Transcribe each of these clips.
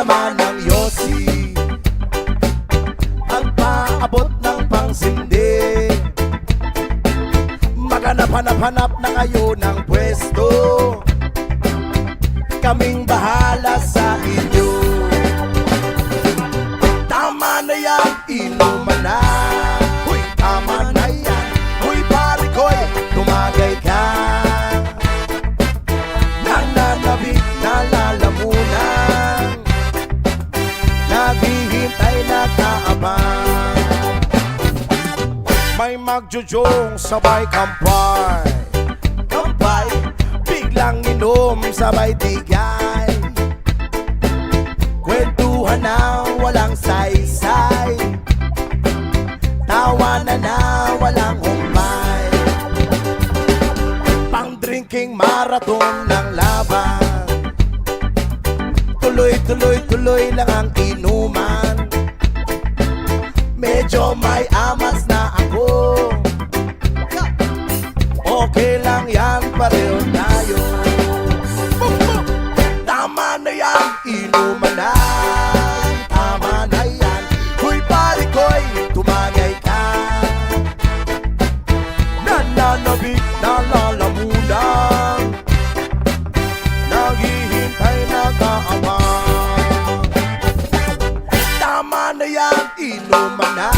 naman ng Yossi ang paabot ng pangsindi. Maghanap-hanap-hanap na kayo ng pwesto, kaming bahala sa inyo. Tama na yan, inuman na. Huy, tama na yan. Huy, pare ko'y tumagay ka. Nananabik na lalamunan, naghihintay na kaabang. May magjujong sabay kampay, kampay, biglang inom sabay tigay. Kwentuhan na walang saysay, tawanan na walang humpay. Pang-drinking marathon ng laban, tuloy-tuloy-tuloy lang ang inuman. Medyo may amas na ako, okay lang yan, pareho tayo. Tama na yan, inuman na. Tama na yan, huy pare ko'y tumagay ka. Nananabik na lalamunan, naghihintay na kaabang. Tama na yan, inuman na.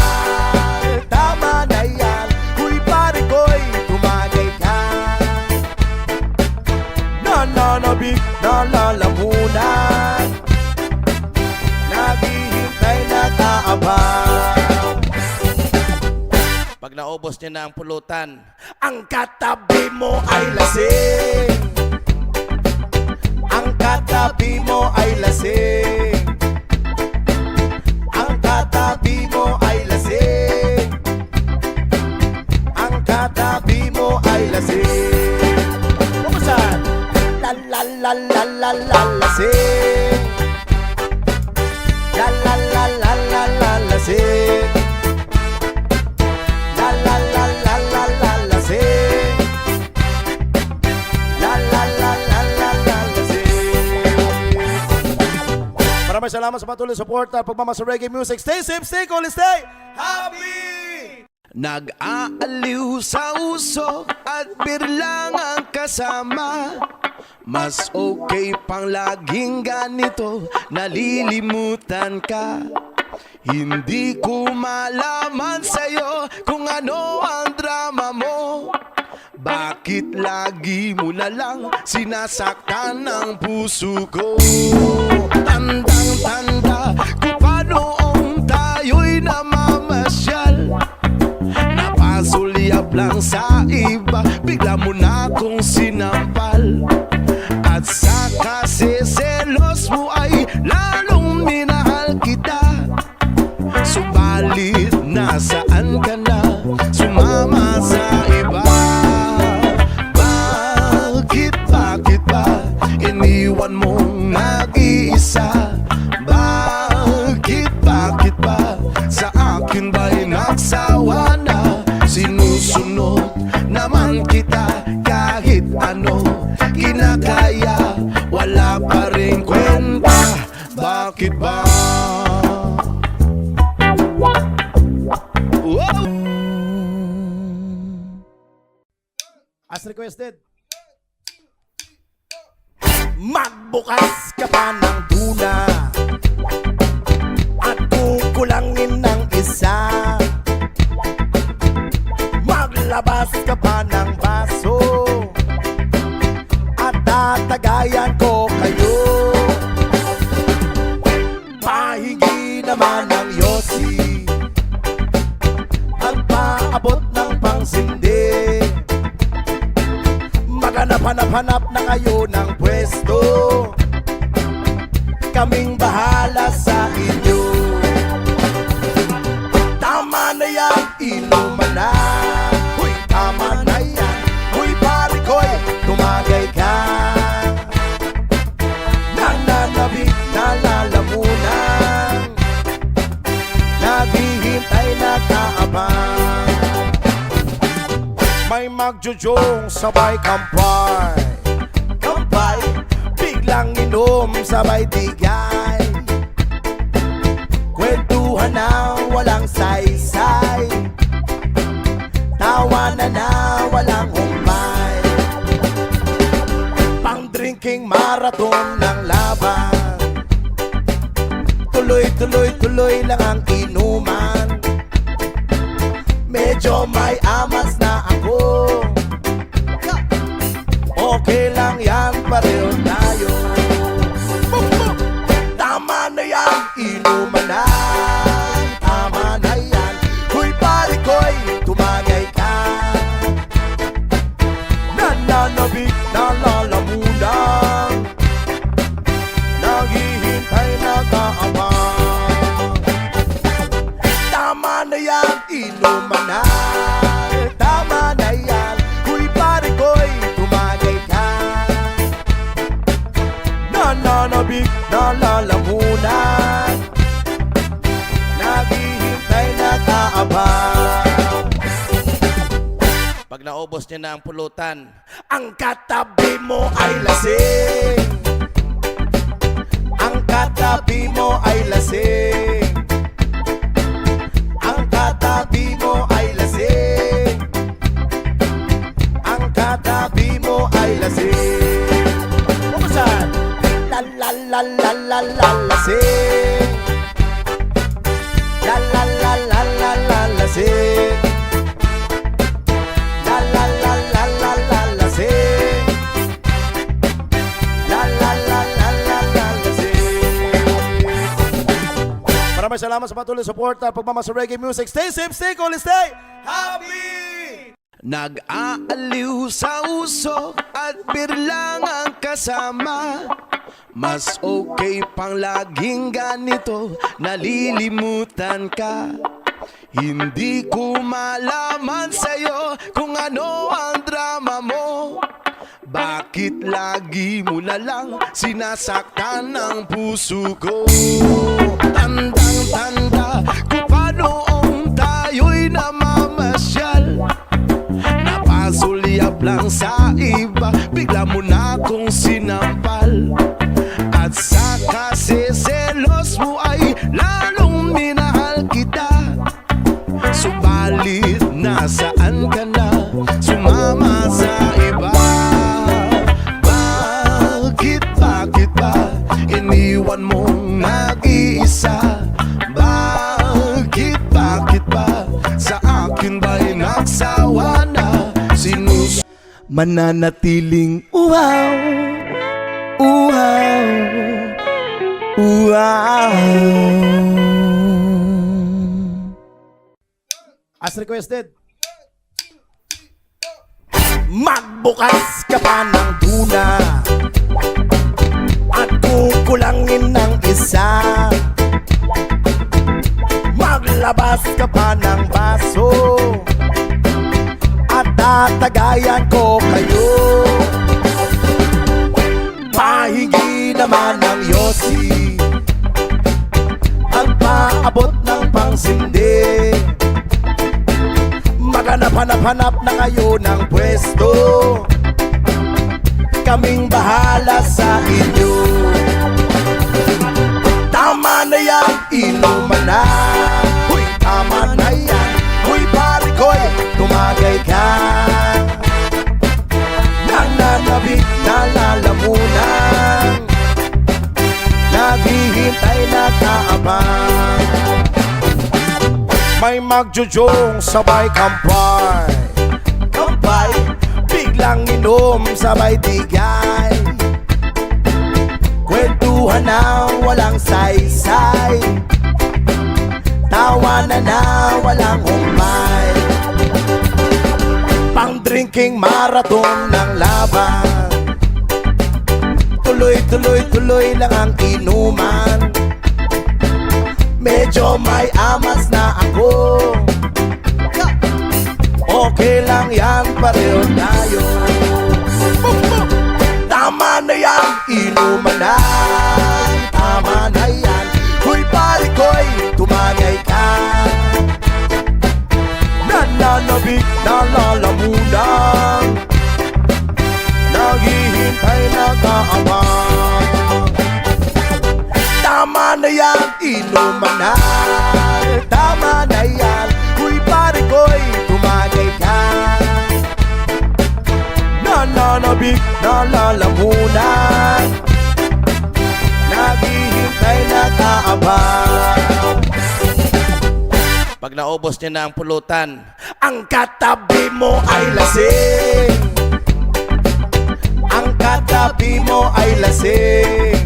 Tama na yan, huy pare ko'y tumagay ka. Nananabik na lalamunan, naghihintay na kaabang. Pag naubos niya na ang pulutan, ang katabi mo ay lasing. Ang katabi mo ay lasing. Ang katabi mo ay lasing. Ang katabi mo ay lasing. Kumusan? La la la la la la lasing. La la la la la la lasing. La la la la la la lasing. La la la la la la lasing. Maraming salamat sa patuloy suporta at pagmamahal sa reggae music. Stay safe, stay cool, stay happy! Nag-aaliw sa uso at birlang ang kasama. Mas okay pang laging ganito, nalilimutan ka. Hindi ko malaman sa'yo kung ano ang drama mo. Bakit lagi mo na lang sinasaktan ang puso ko? Tandang-tanda kung paanoong tayo'y namamasyal. Napasulyap lang sa iba, bigla mo na akong sinampal. At sa kasiselos mo ay lalong minahal kita. Subalit nasaan ka na, sumama sa iba. Bakit ba iniwan mong nag-iisa? Bakit ba sa akin ba'y nagsawa na? Sinusunod naman kita kahit ano kinakaya, wala pa rin kwenta. Bakit ba? Wow! As requested, magbukas ka pa ng tuna at kukulangin ng isa. Maglabas ka pa ng baso at tatagayan ko kayo. Pahingi naman ng Yossi ang paabot ng pangsindi. Maghanap-hanap-hanap na kayo ng pwesto, kaming bahala sa inyo. Tama na yan, inuman na. Huy, tama na yan. Huy, pare ko'y tumagay ka. Nananabik na lalamunan, naghihintay na kaabang. May magjujong sabay kampay, kampay, biglang inom sabay tigay. marathon ng laban. Tuloy lang ang inuman. Medyo may amas na ako. Okay lang yan, pareho tayo. Tama na yan, inuman na. Tama na yan, huy pare ko'y tumagay ka. Nananabik na lalamunan, naghihintay na kaabang. Tama na yan, inuman na. Tama na yan, huy pare ko'y tumagay ka. Nananabik na lalamunan, naghihintay na kaabang. Pag naubos niya na ang pulutan, Ang katabi mo ay lasing. Ang katabi mo ay lasing. Ang katabi mo ay lasing. Ang katabi mo ay lasing. Kumusan? La la la la la la lasing. La la la la la la lasing. La la la la la la lasing. La la la la la la lasing. Maraming salamat sa patuloy support at pagmamahal sa reggae music. Stay safe, stay cool, stay happy! Nag-aaliw sa uso at birlang ang kasama. Mas okay pang laging ganito, nalilimutan ka. Hindi ko malaman sa'yo kung ano ang drama mo. Bakit lagi mo na lang sinasaktan ang puso ko? Tandang-tanda ko pa noong tayo'y namamasyal. Napasulyap lang sa iba, bigla mo na akong sinampal. At sa kaseselos mo ay lalong minahal kita. Subalit nasaan ka na, sumama sa iba. Bakit ba iniwan mong nag-iisa? Bakit ba sa akin ba'y nagsawa na? Mananatiling uhaw, uhaw, uhaw. As requested. Magbukas ka pa ng tuna at kukulangin ng isa. Maglabas ka pa ng baso at tatagayan ko kayo. Pahingi naman ng yosi at paabot ng pangsindi. Maghanap-hanap na kayo ng pwesto, kaming bahala sa inyo. Tama na yan, inuman na. Huy, tama na yan, huy pare ko'y tumagay ka. Nananabik na lalamunan, naghihintay na kaabang. May magjujong sabay kampay, kampay, biglang inom sabay tigay. Kwentuhan na walang saysay, tawanan na walang umay. Pang drinking marathon ng laban. Tuloy lang ang inuman. Medyo may amas na ako. Okay lang yan, pareho tayo. Tama na yan, inuman na. Tama na yan, huy pare ko'y tumagay ka. Nananabik na lalamunan, naghihintay na kaabang. Tama na yan, inuman na. Tama na yan, huy pare ko'y tumagay ka. Nananabik na lalamunan, Pag naubos niya na ang pulutan, Ang katabi mo ay lasing. Ang katabi mo ay lasing.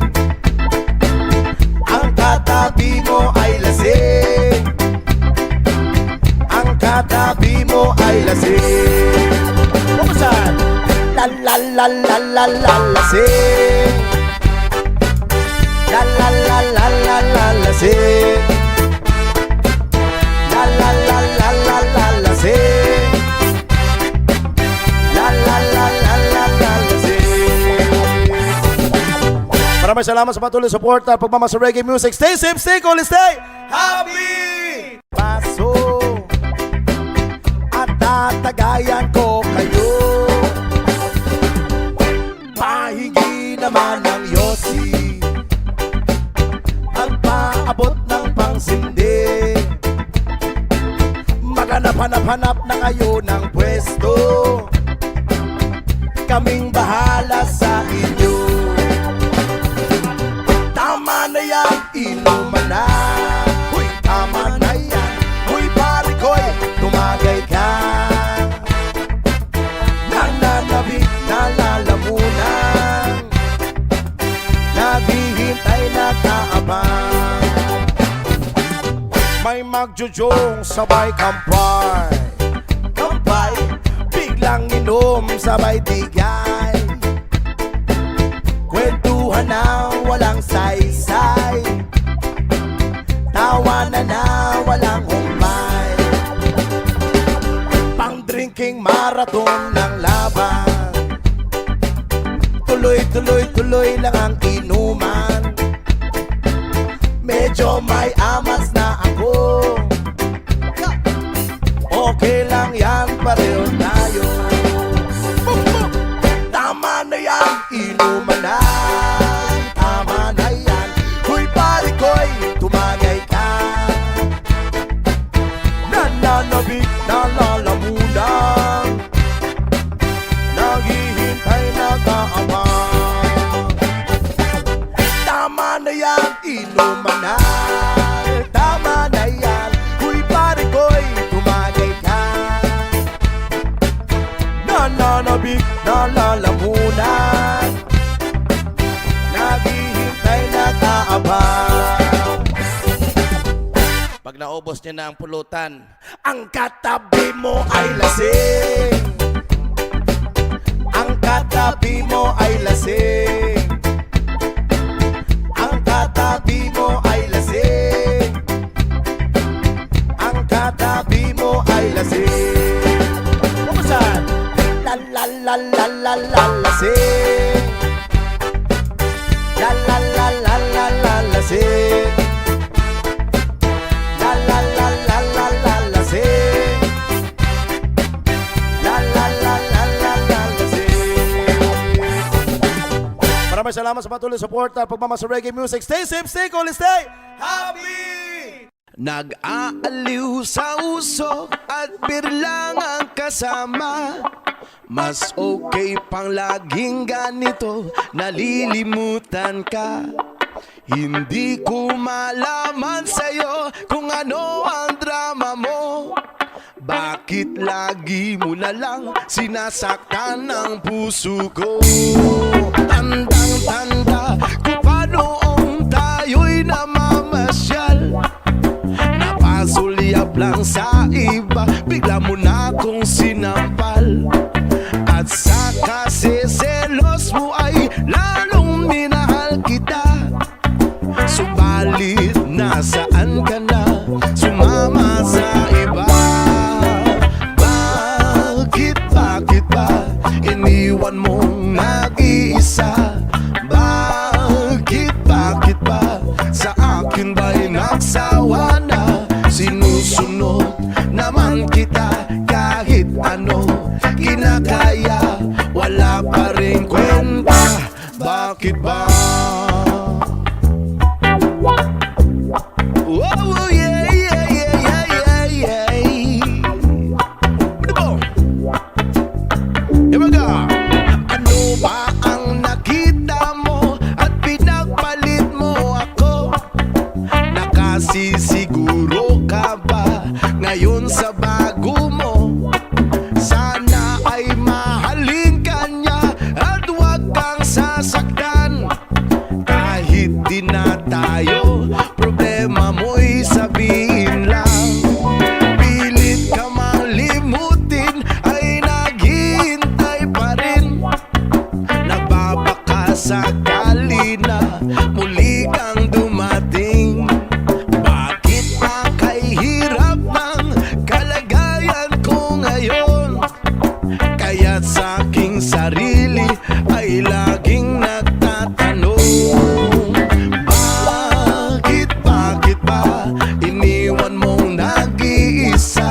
Ang katabi mo ay lasing. Ang katabi mo ay lasing. Buksan. La la la la la la lasing. La la la la la la lasing. La la la la la la lasing. La la la la la la lasing. Maraming salamat sa patuloy support at pagmamahal sa reggae music. Stay safe, stay cool, stay happy! Paso at tatagayan ko kayo. Pahingi naman ng Yossi ang paabot ng pangsindi. Maghanap-hanap-hanap na kayo ng pwesto. Kaming bahala sa inyo. Tama na yan, inuman na. Huy, tama na yan. Huy, pare ko'y tumagay ka. Nananabik, nalalamunan. Naghihintay, nakaabang. May magjujong sabay kampay. Kampay, biglang inom sabay tigay. Kwentuhan na walang saysay. Tawanan na walang humpay. Pang-drinking marathon ng laban. Tuloy-tuloy-tuloy lang ang inuman. Medyo may amas na ako. Okay lang yan, pareho tayo. Tama na yan, inuman na. Tama na yan. Huy, pare ko'y tumagay ka. Nananabik, nalalamunan. Naghihintay, nag-aabang. Tama na yan, inuman na. Tama na yan. Huy, pare ko'y tumagay ka. Nananabik, nalalamunan. Naghihintay, nag-aabang. pag naubos niya na ang pulutan, Ang katabi mo ay lasing. Ang katabi mo ay lasing. Ang katabi mo ay lasing. Ang katabi mo ay lasing. Buksan. La la la la la la lasing. La la la la la la lasing. La la la la la la lasing. La la la la la la lasing. Maraming salamat sa patuloy support at pagmamahal sa reggae music. Stay safe, stay cool, stay happy! Nag-aaliw sa usok at birlang ang kasama. Mas okay pang laging ganito, nalilimutan ka. Hindi ko malaman sa'yo kung ano ang drama mo. Bakit lagi mo na lang sinasaktan ang puso ko? Tandang-tanda kung paanoong tayo'y namamasyal. Napasulyap lang sa iba, bigla mo na akong sinampal. At sa kaseselos mo ay lalong minahal kita. Subalit nasaan ka na, sumama sa iba. Bakit ba iniwan mong nag-iisa? Bakit ba sa akin ba'y nagsawa na? Sinusunod naman kita kahit ano kinakaya, wala pa rin kwenta. Bakit ba? Oh yeah, yeah, yeah, yeah, yeah, yeah. Ano? Here we go. Ano ba ang nakita mo at pinagpalit mo ako? Nakasisiguro ka ba muli kang dumating? Bakit pa kay hirap ng kalagayan ko ngayon? Kaya't sa aking sarili ay laging nagtatanong, bakit ba iniwan mong nag-iisa?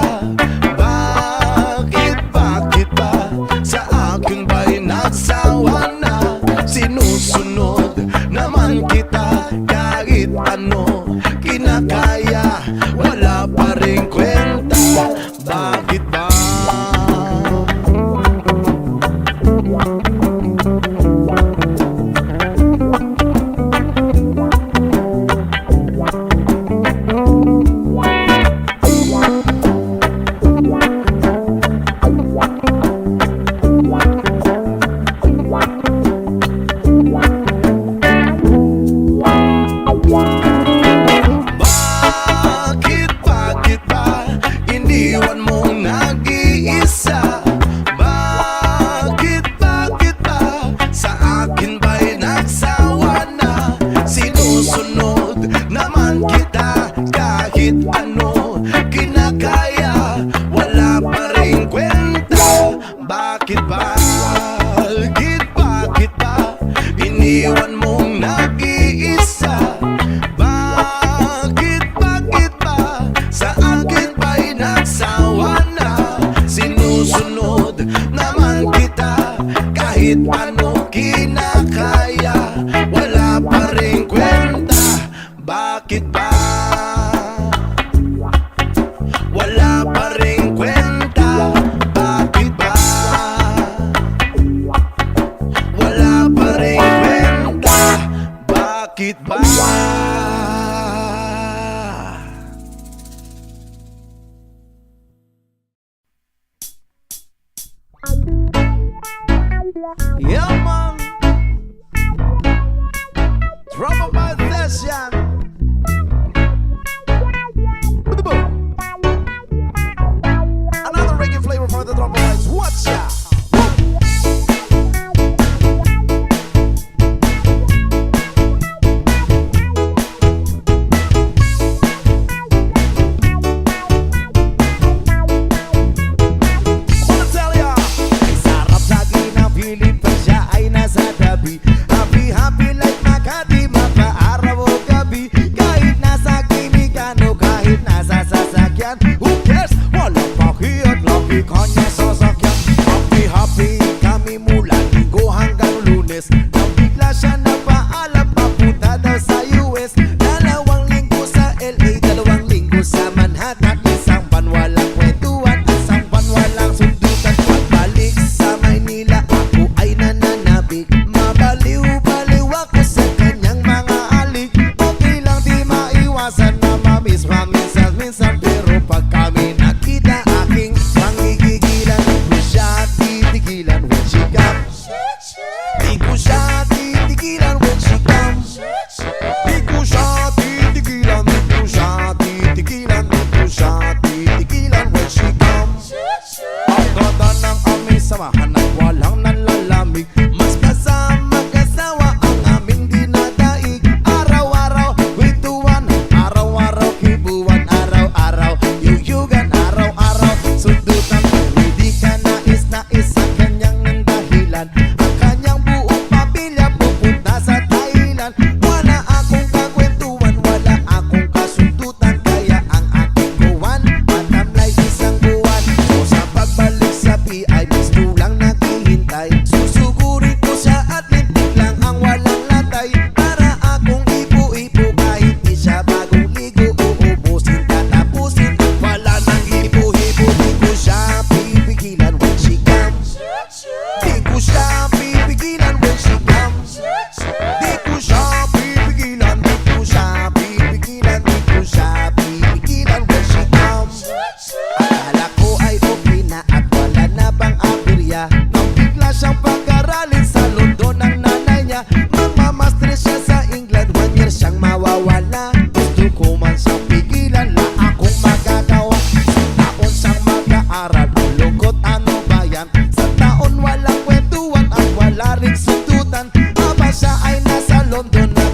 Bakit ba sa akin ba'y nagsawa na? Sinusunod naman kita kahit ano kinakaya, wala pa rin kwenta. Bakit ba? Bakit ba iniwan mong nag-iisa? Bakit ba sa akin ba'y nagsawa na? Sinusunod naman kita kahit ano kinakaya, wala pa rin kwenta. Bakit ba iniwan mong nag-iisa? Bakit ba sa akin ba'y nagsawa na? Sinusunod naman kita kahit ano kinakaya, wala pa rin kwenta. Bakit ba? Wala pa rin kwenta. Bakit ba? Wala pa rin kwenta. Bakit ba? Yeah, man. Drama by Session. Another reggae flavor for the drama bites. Watch out. Happy, happy like Makati, makaaraw o gabi.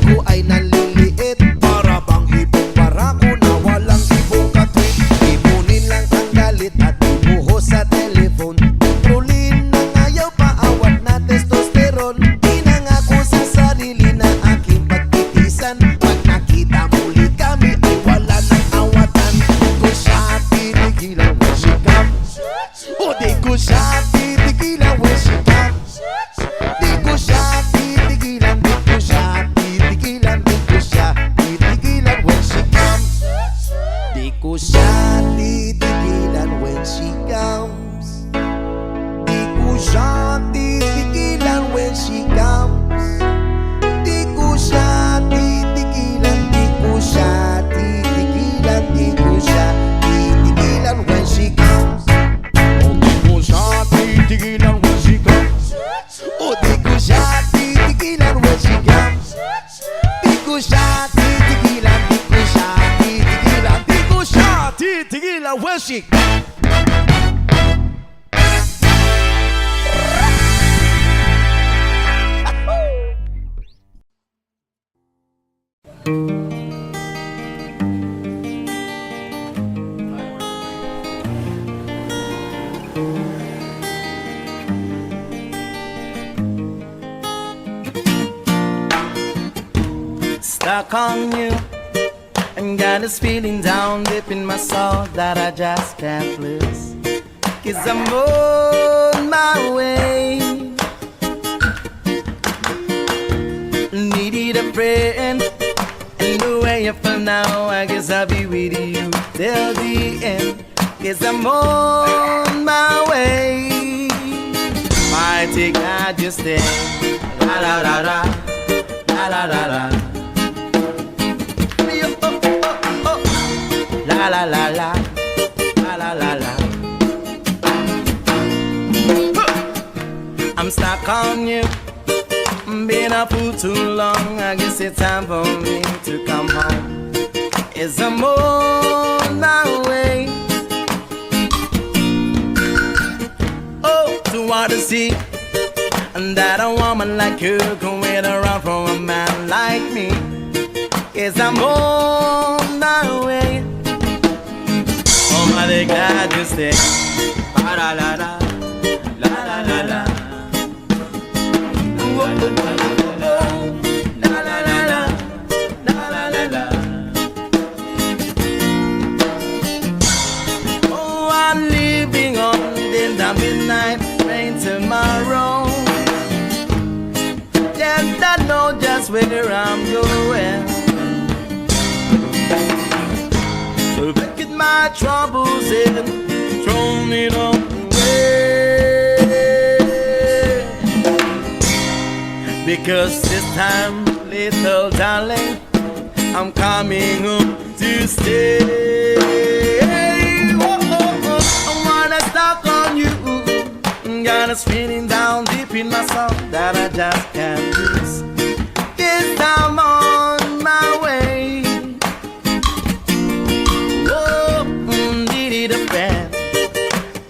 ko ay naliliit. Para bang ibong barako na walang ibong katwit. Ipunin lang ang galit at ibuhos sa telefon. Trolin na ngayaw paawat na testosteron. Pinangako sa sarili na aking pagtitisan. Pag nakita muli kami ay wala nang awatan. Di ko siya titigilan when she comes. O di ko siya titigilan when she comes. Di ko siya titigilan, di ko siya titigilan, di ko siya titigilan when she comes. Di ko siya titigilan when she comes. Di ko siya titigilan when she comes. Di ko siya titigilan, di ko siya titigilan, di ko siya titigilan when she comes. Oh, di ko siya titigilan when she comes. Oh, di ko siya titigilan when she comes. Di ko siya titigilan, di ko siya titigilan, di ko siya titigilan when she comes. Stuck on you, and got this feeling down deep in my soul that I just can't lose. 'Cause I'm on my way. Needed a friend, and the way I feel now, I guess I'll be with you till the end. 'Cause I'm on my way. My take I just stay. La la la la, la la la la. La la la la, la la la la. I'm stuck on you, been a fool too long. I guess it's time for me to come home. It's I'm on my way. Oh, to water sea, and that a woman like you can wait around for a man like me. Yes, I'm on my way. Oh, my God, you stay. La la la la, la la la la. Oh, oh, oh, oh, oh. La la la la, la la la la. Oh, I'm leaving on the midnight train tomorrow. Yes, I know just where I'm going. Look at my troubles and thrown it all away. Because this time, little darling, I'm coming home to stay. Oh, oh, oh, I wanna stop on you. Got us feeling down deep in my soul that I just can't lose. Yes, I'm on my way.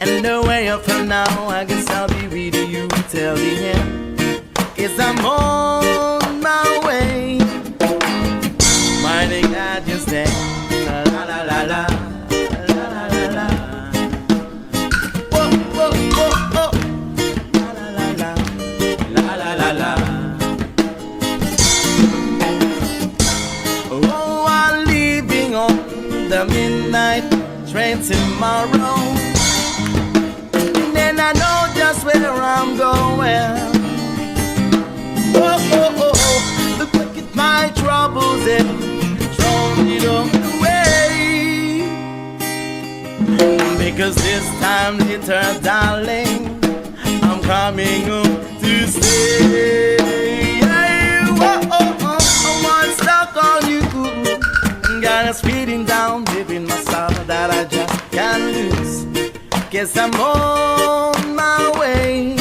And the way I feel now, I guess I'll be with you till the end. 'Cause I'm on my way. My nigga just stay. La la la la la, la la la la. Whoa, whoa, whoa, whoa. La la la la, la la la la. Oh, I'm leaving on the midnight train tomorrow. And I know just where I'm going. Oh, oh, oh, oh. Look at my troubles and thrown it all away. Because this time, little darling, I'm coming home to stay. Oh, oh, oh, I'm stuck on you. Got us feeding down deep in my soul that I just can't lose. 'Cause I'm on my way.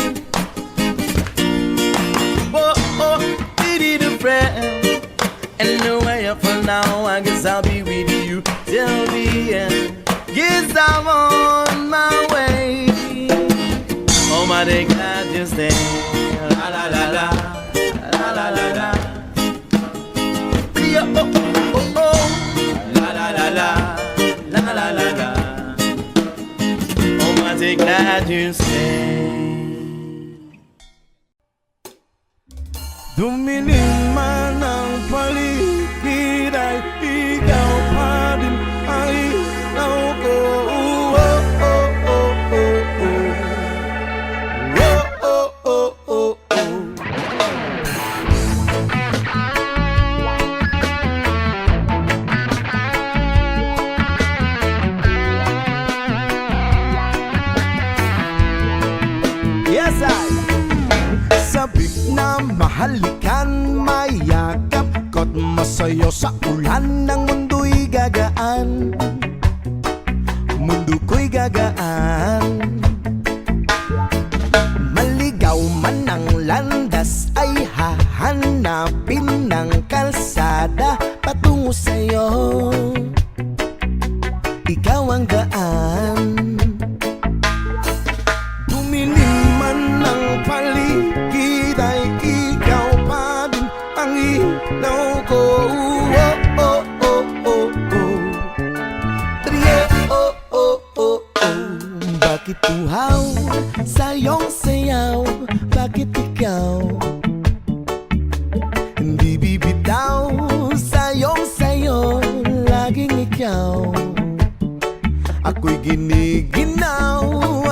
Oh, oh, pity the friend. And the way I feel now, I guess I'll be with you till the end. Guess I'm on my way. Oh, my day, God, just stay. La la la la, la la la la. Yeah, oh, oh, oh. La la la la, la la la la. Oh, magic that you say. Dumilim man ang paligid ay ikaw pa din ang ilaw ko. Oh, oh, oh, oh, oh. Oh, oh, oh, oh, oh. Yes, sabik na mahalikan, mayakap ko't masayo sa ulan ng mundo'y gagaan. Mundo ko'y gagaan. Maligaw man ang landas ay hahanapin ng kalsada patungo sa'yo. Ikaw ang daan. Dumilim man ang paligid ay ikaw pa din ang ilaw ko. Oh, oh, oh, oh, oh. Trio, oh, oh, oh, oh. Bakit uhaw sa iyong sayaw? Bakit ikaw hindi bibitaw sa iyong sayo? Laging ikaw ako'y giniginaw.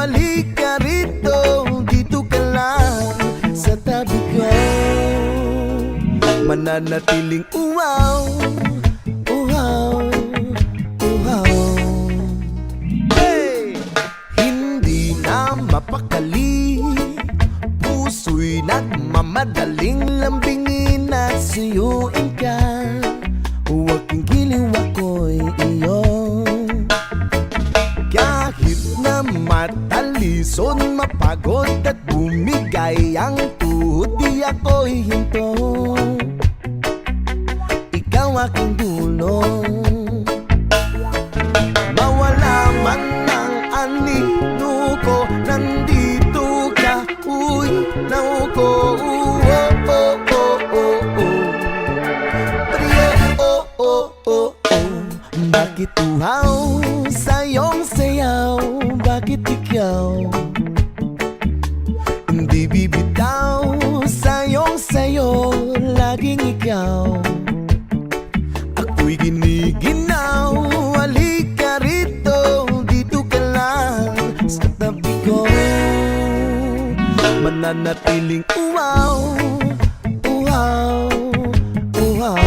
Halika rito, dito ka lang sa tabi ko. Mananatiling uhaw, uhaw, uhaw. Hey! Hindi na mapakali, puso'y nagmamadaling lambingin at suyuin ka. Huwag kang giliw, ako'y iyo. Kahit na matalison, mapagod at bumigay ang tuhod, di ako'y hinto. Ikaw aking dulong. Mawala man ang anino ko, nandito ka, uy, nauko. Oh, oh, oh, oh, oh. Trio, oh, oh, oh, oh. Bakit uhaw sa iyong sayaw? Bakit ikaw hindi bibitaw sa iyong sayo? Laging ikaw ako'y giniginaw. Halika rito, dito ka lang sa tabi ko. Mananatiling uhaw, uhaw, uhaw.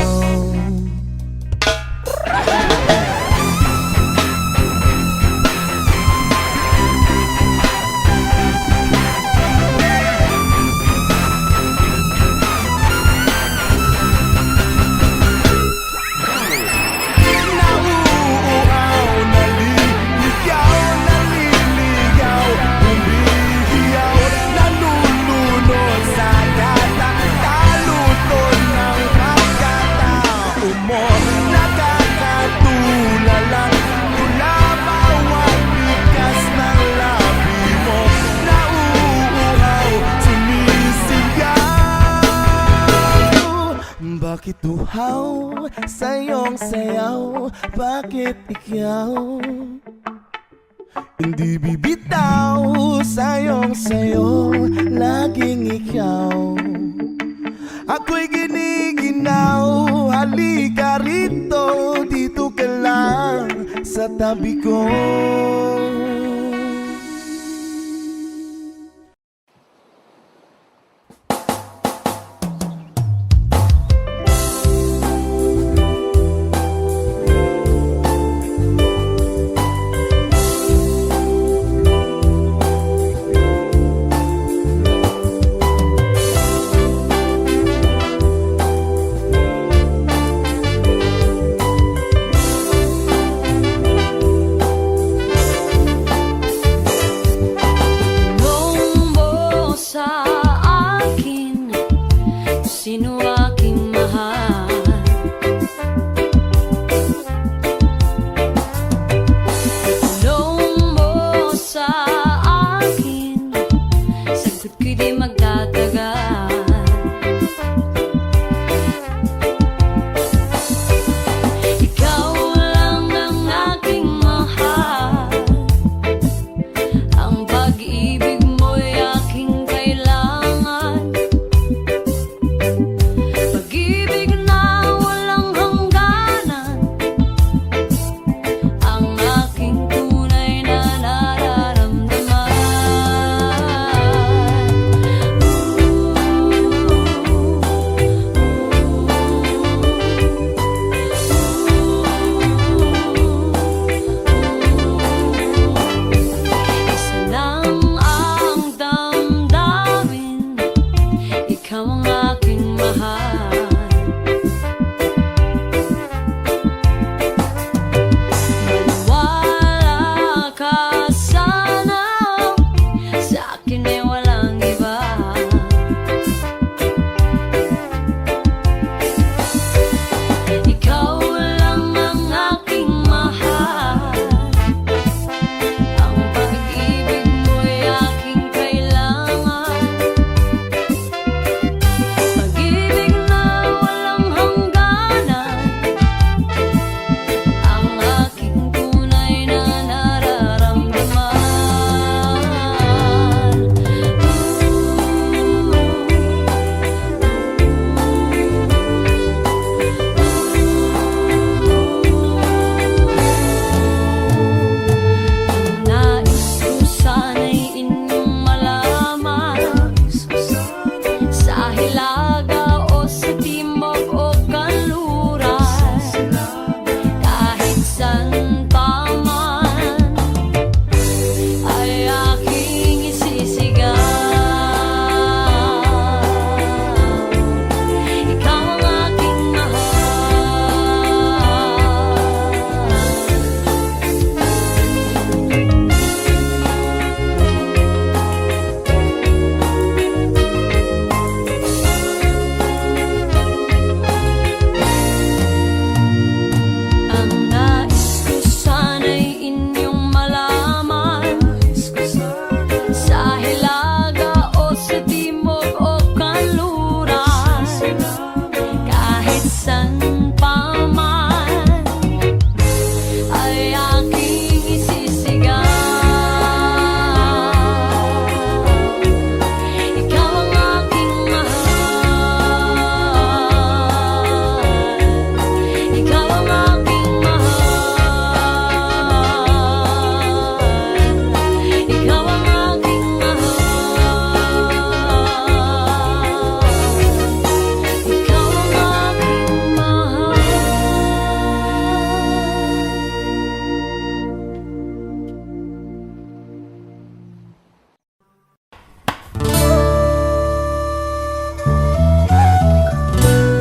Bakit uhaw sa iyong sayaw? Bakit ikaw hindi bibitaw sa iyong sayo? Laging ikaw ako'y giniginaw. Halika rito, dito ka lang sa tabi ko. nasan pa man ay aking isisigaw. Ikaw ang aking mahal, ikaw ang aking mahal, ikaw ang aking mahal, ikaw ang aking mahal.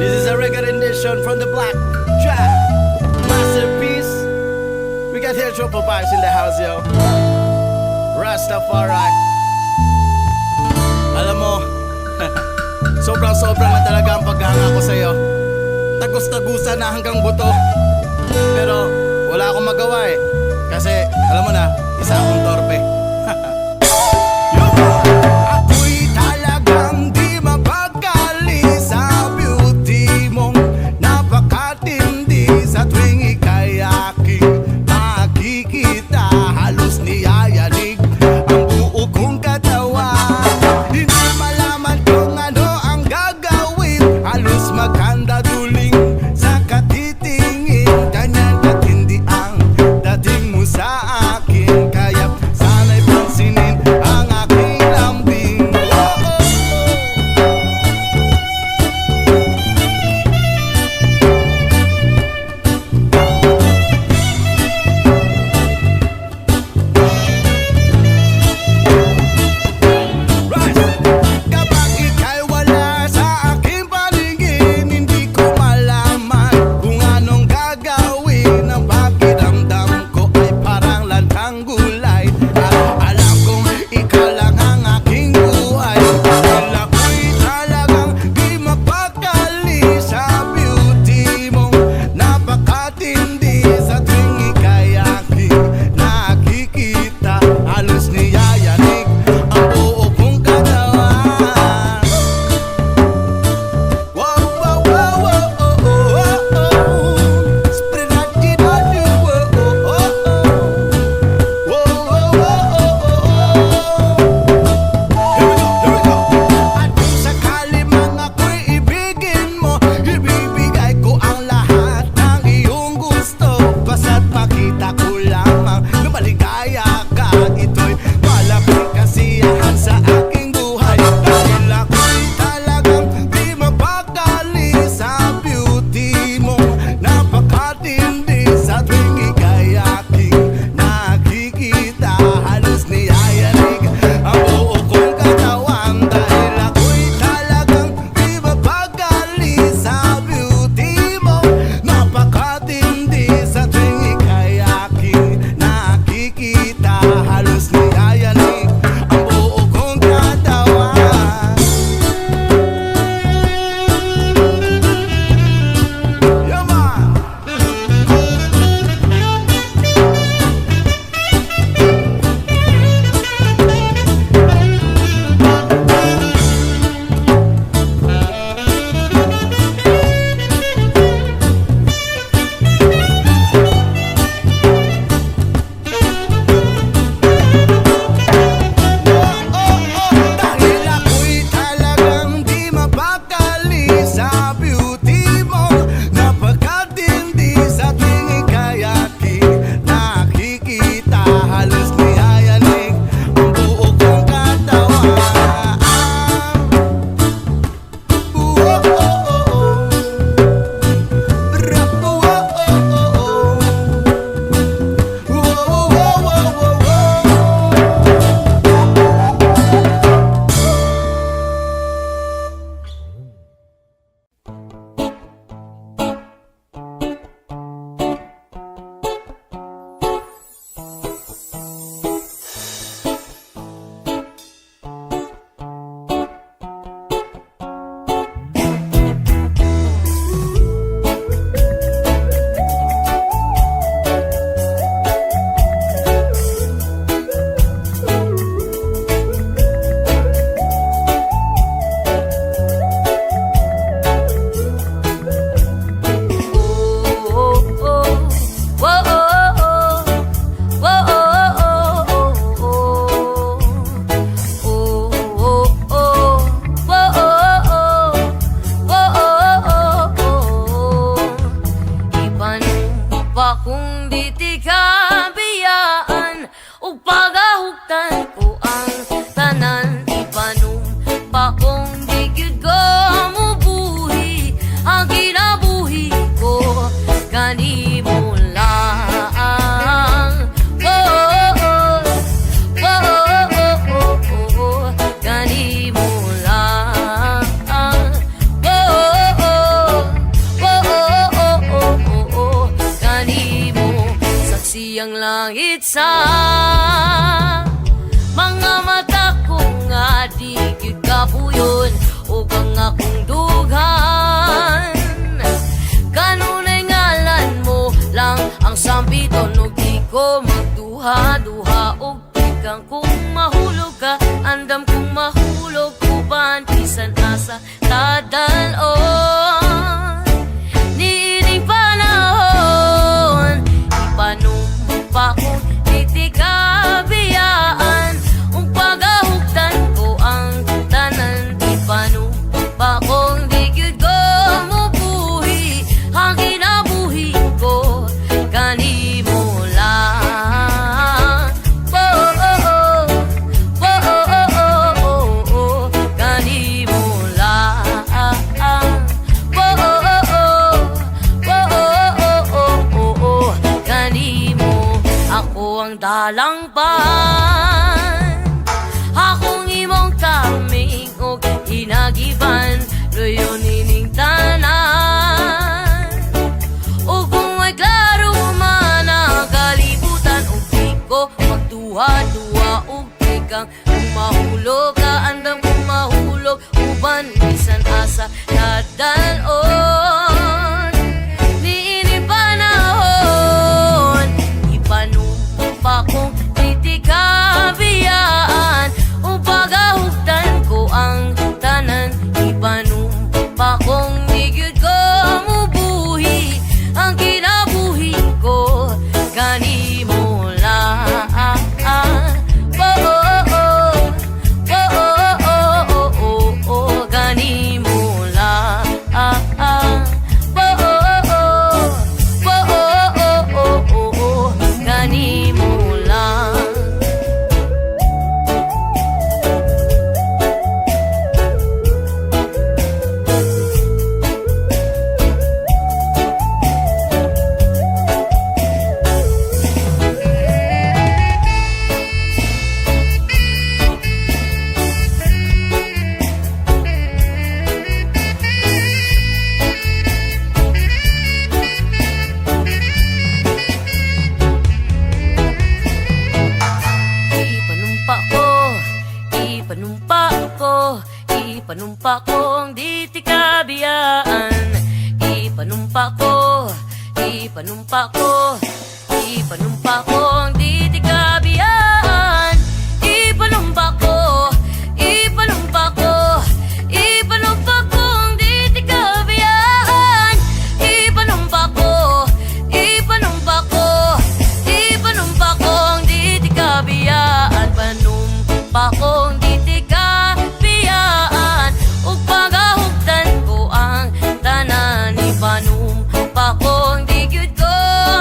This is a reggae rendition from the Black Jack Masterpiece. We got here Triple Vibes in the house, yo. Rastafari. Alam mo, sobrang-sobra na talaga ang paghanga ko sa'yo. Tagos-tagusan na hanggang buto. Pero wala akong magawa eh. Kasi alam mo na, isa akong torpe. Ako'y talagang di mapagkali sa beauty mong napakatindi. Sa tuwing ika'y aking makikita, halos niyayanig ang buo kong katawan. Hindi malaman kung ano ang gagawin, halos magkanda duling sa katitingin. Ganyan katindi ang dating mo sa akin, kaya sana'y pa kung di ti kabiyaan ug pagahugtan ko ang tanan ipanumpa kung di gyud ko mubuhi ang kinabuhi ko kanimo lang. Oh, oh, oh. Oh, oh, oh, oh, oh. Kanimo lang. Oh, oh, oh. Oh, oh, oh, oh, oh. Kanimo saksi ang langit sa mga mata ko nga di gyud kapuyon ug ang akong dughan kanunay ngalan mo lang ang sambiton ug di ko magduha-duha ug kang kung mahulog ka andam kung mahulog uban bisan asa tadalon niining panahon ipanumpa ko di kabiyaan ug pagahugtan ko ang tanan ipanumpa kong di gyud ko mubuhi ang kinabuhi ko kanimo lang. Oh, oh, oh. Oh, oh, oh, oh, oh. Kanimo lang. Oh, oh, oh. Oh, oh, oh, oh, oh. Kanimo ako ang dalang pan akong imong kaming og hinagiban loyo nining tanan ug kung ay klaro man ang kalibutan ug di ko magduha-duha ug di kang mahulog ka andam kung mahulog uban bisan asa nadalon niini panahon ipanumpa kong di kabiyaan ug pagahugtan ko ang tanan ipanumpa kong di gyud ko mubuhi ang kinabuhi ko kanimo lang. Oh, oh, oh. Oh, oh, oh, oh, oh, oh. Kanimo lang. Oh, oh, oh. Oh, oh, oh, oh, oh, oh. Kanimo lang. Ipanumpa ko, ipanumpa ko, ipanumpa kong di ti kabiyaan. Ipanumpa ko, ipanumpa ko, ipanumpa kong di ti kabiyaan. Ipanumpa ko, ipanumpa ko, ipanumpa kong di ti kabiyaan. Ipanumpa ko, ipanumpa ko, ipanumpa kong di ti kabiyaan. Panumpa kong di ti kabiyaan ug pagahugtan ko ang tanan ipanumpa kong di gyud ko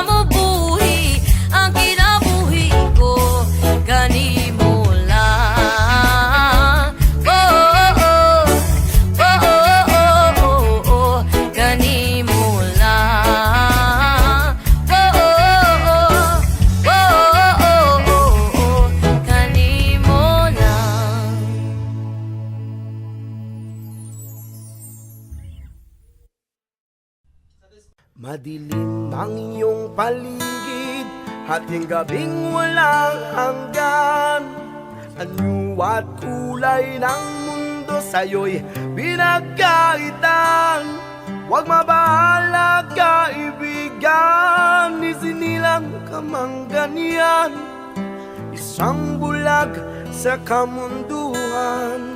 mubuhi ang kinabuhi ko kanimo lang. Oh, oh, oh, oh, oh, oh, oh, kanimo lang. Oh, oh, oh, oh, oh, oh, kanimo lang. Madilim ang iyong paligid, hating gabing walang hanggan. Anyo at kulay ng mundo sa'yo'y pinagkaitan. Huwag mabahala kaibigan, isinilang ka mang ganyan. Isang bulag sa kamunduhan,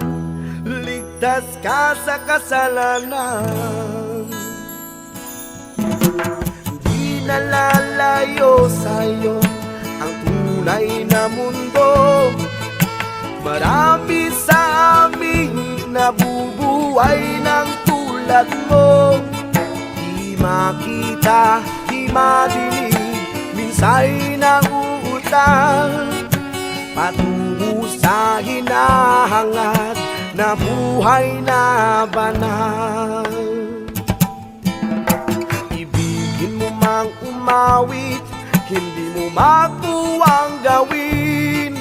ligtas ka sa kasalanan. Di nalalayo sa'yo ang tunay na mundo. Marami sa aming nabubuhay ng tulad mo. Di makita, di madinig, minsay na uutang patungo sa hinahangad na buhay na banal. Ibigin mo mang umawit, hindi mo makuwang gawin.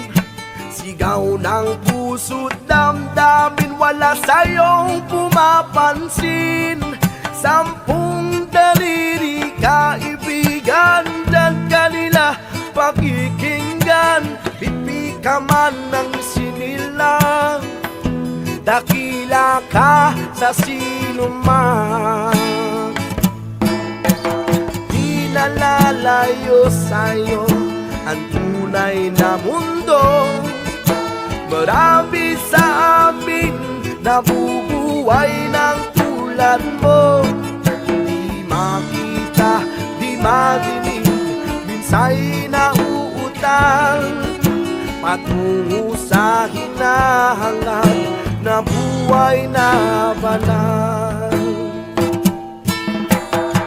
Sigaw ng puso't damdamin, wala sa'yong pumapansin. 10 daliri kaibigan, dan kanila pakikinggan. Pipi ka man ng sinilang, dakila ka sa sinuman. Di nalalayo sa'yo ang tunay na mundo. Marami sa amin nabubuhay ng tulad mo. Di makita, di madinig, minsay na uutang patungo sa hinahangad na buhay na banal.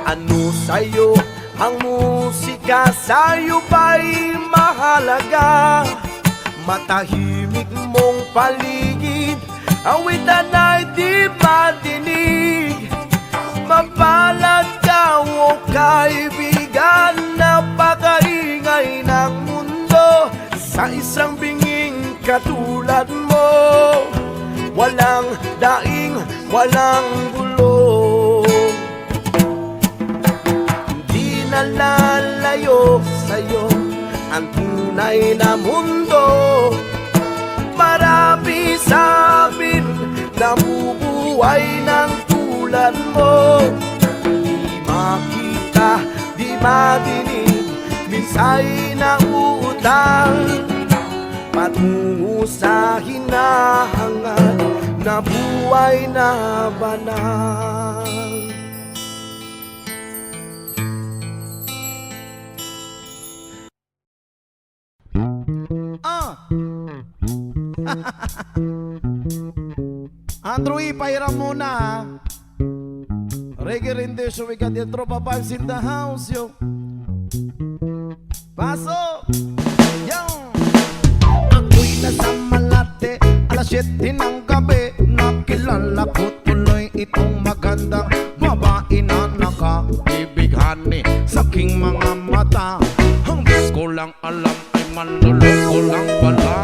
Ano sa'yo ang musika, sa'yo ba'y mahalaga? Matahimik mong paligid, awitan ay di madinig. Mapalad ka o kaibigan, napakaingay ng mundo. Sa isang binging katulad mo, walang daing, walang gulo. Hindi nalalayo sa'yo ang tunay na mundo. Marami sa amin nabubuhay ng tulad mo. Di makita, di madinig, minsay na uutang patungo sa hinahangad na buhay na banal. Andrew, ipahiram muna ha. Reggae rendition, we got the tropa vibes in the house, yo. Paso! Yo! Ako'y nasa Malate, alas 7 ng gabi. Nakilala ko tuloy itong magandang babae na nakaibigani sa aking mga mata. Hanggang ko lang alam ay manluloko lang pala.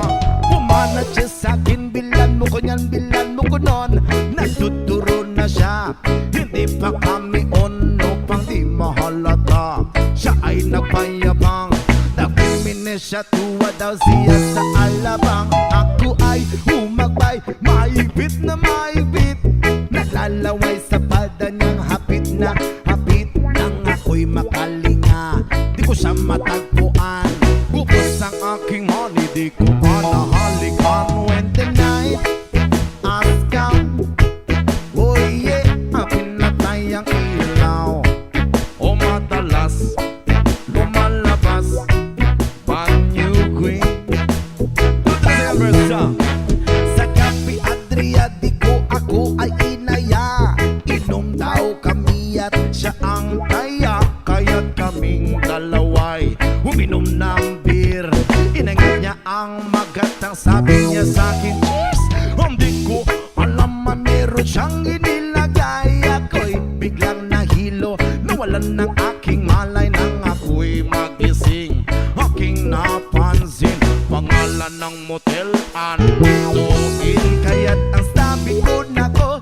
Pumanat siya sa'kin, bilan mo ko niyan, bilan mo ko nun. Nagtuturo na siya, hindi pa kami ono pang di mahalata. Siya ay nagpayabang, nagpiminis siya, tuwa daw siya sa alabang. Ako ay umagbay, maibit na maibit. Naglalaway sa pada niyang hapit na hapit. Nang ako'y makalinga, di ko siya matagpuan. Bukos ang aking honey, di ko pa nahalikan. When the night has come, oh yeah, pinatay ang ilaw. O madalas lumalabas banyo queen. Sa Cafe Adria, di ko ako ay inaya. Inom daw kami at siya ang taya. Kaya't kaming dalaway uminom ng beer. Inangat niya ang magatang, sabi niya sa'kin, cheers! Hindi ko alam man meron siyang inilagay. Ako'y biglang nahilo, nawalan ng aking malay. Nang ako'y magising, aking napansin pangalan ng motel Antuin. Kaya't ang sabi ko na ko,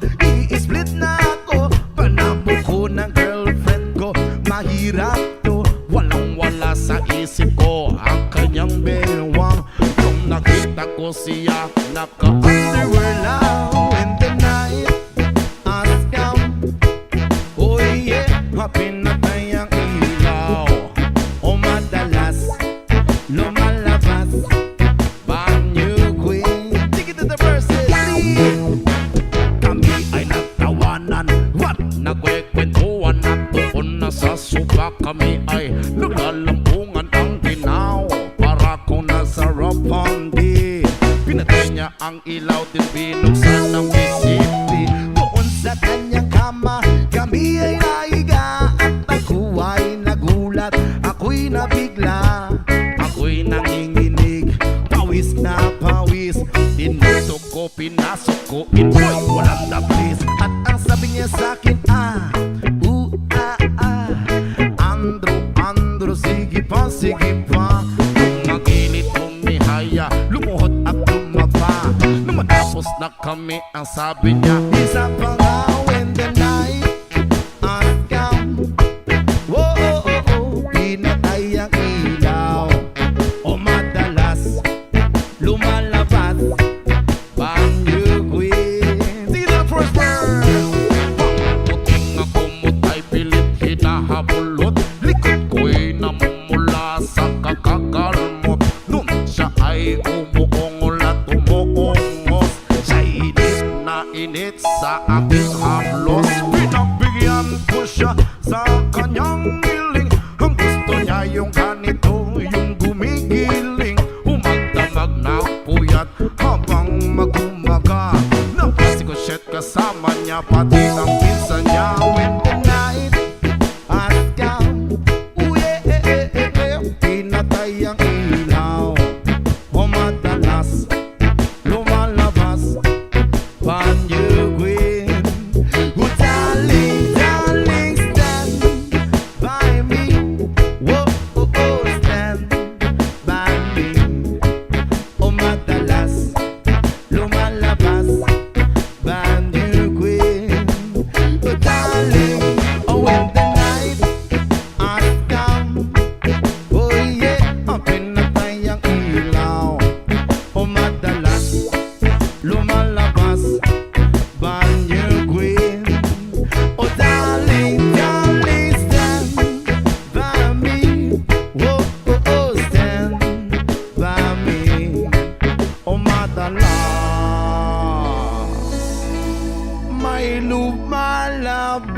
i-split na ako. Panabo ko ng girlfriend ko, mahirap to. Walang wala sa isip ko ang kanyang bewang. Nung nakita ko siya, naka-underwear lang. When the night has come, oh yeah, pinatay ang ilaw. O madalas lumalabas banyo queen. Take it to the verses. Kami ay nagtawanan, what? Nagkwekwentuhan at doon na sa suba. Kami ay naglalampungan ang ginaw, para kung nasa Ropondi. Pinatay niya ang ilaw, din binuksan ng bisiti. Doon sa kanyang kama, kami ay naiga. At ako ay nagulat, ako'y nabigla. kami ang sabi niya. Isa pa nga when the night has come. Whoa, oh, oh, oh, pinatay ang ilaw. O madalas lumalabas Banyo Queen. See the first verse. Puting ang kumutay, pilit hinahabulot. Likod ko'y namumula sa kakagalmot. Nun siya ay umuungol at umuungos. Siya init sa aking haplos. Pinagbigyan ko siya sa kanyang hiling. Ang gusto niya yung ganito, yung gumigiling. Umagdamag na puyat habang magumaga. Nagpasikoshet kasama niya, pati ang pinsan niya. When the night has come, pinatay ang ilaw. O madalas lumalabas Banyo Queen. Oh darling, darling, stand by me. Whoa, oh, oh, stand by me. O madalas lumalabas Banyo Queen. Oh darling, oh when the night has come. Oh yeah, ang pinatay ang ilaw. O madalas lumalabas Banyo Queen. Oh darling, darling, stand by me. Whoa, oh, oh, stand by me. O madalas may lumalabas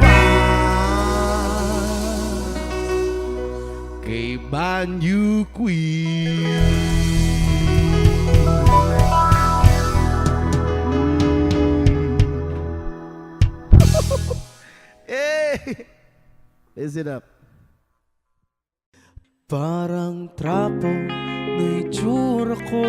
kay Banyo Queen. Hey, is it up? Parang trapo na itsura ko,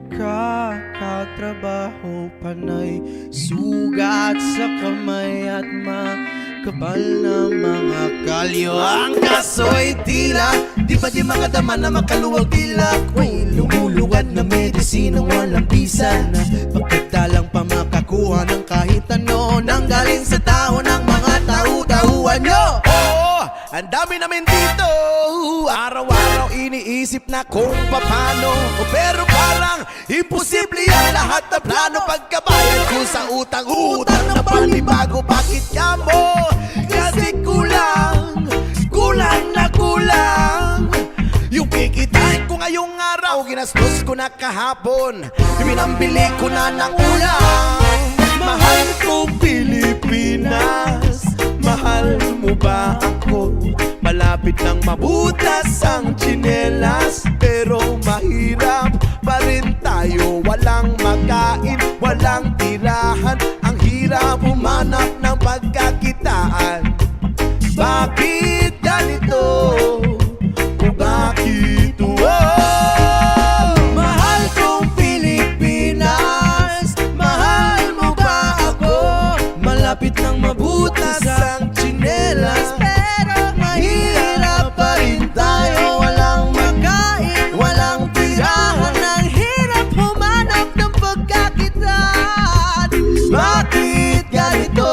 kakatrabaho panay, sugat sa kamay at makapal na mga kalyo. Ang kaso'y tila, di ba di makadama na makaluwag tila. Ako'y lumuluwad na medisinang walang bisa na pagkatalang pa makakuha ng kahit ano nang galing sa tao ng mga tau-tauhan nyo. Oo, ang dami namin dito. Araw-araw iniisip na kung paano. Pero parang imposible ang lahat na plano. Pagkabayad ko sa utang-utang na panibago. Bakit ka mo? Kasi kulang na kulang. Yung kikitain ko ngayong araw, ginastos ko na kahapon. Pinambili ko na ng ulam. Mahal kong Pilipinas, mahal mo ba ako? Malapit nang mabutas ang tsinelas, pero mahirap pa rin tayo. Walang makain, walang tirahan. Ang hirap humanap ng pagkakitaan. Bakit ganito? O bakit Mahal kong Pilipinas, mahal mo ba ako? Malapit nang mabutas ang tsinelas, pero mahirap pa rin tayo. Walang makain, walang tirahan. Ang hirap humanap ng pagkakitaan. Bakit ganito?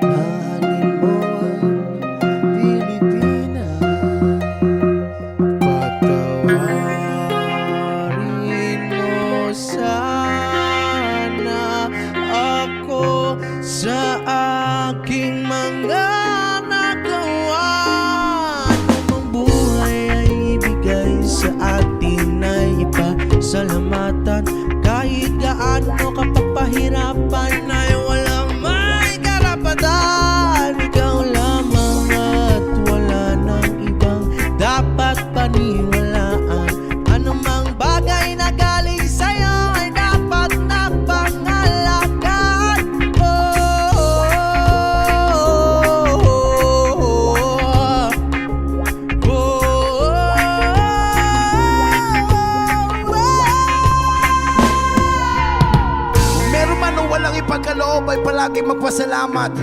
Mahalin mo ang Pilipinas, patawarin mo sana ako sa aking mga nagawa. Anumang buhay ay ibigay sa atin na ipasalamatan. Kahit gaano kapapahirapan ay walang may karapatan. Ikaw lamang at wala nang ibang dapat paniwalaan. Anumang bagay na galing sa'yo ay dapat na pangalagaan. loob ay palagi magpasalamat.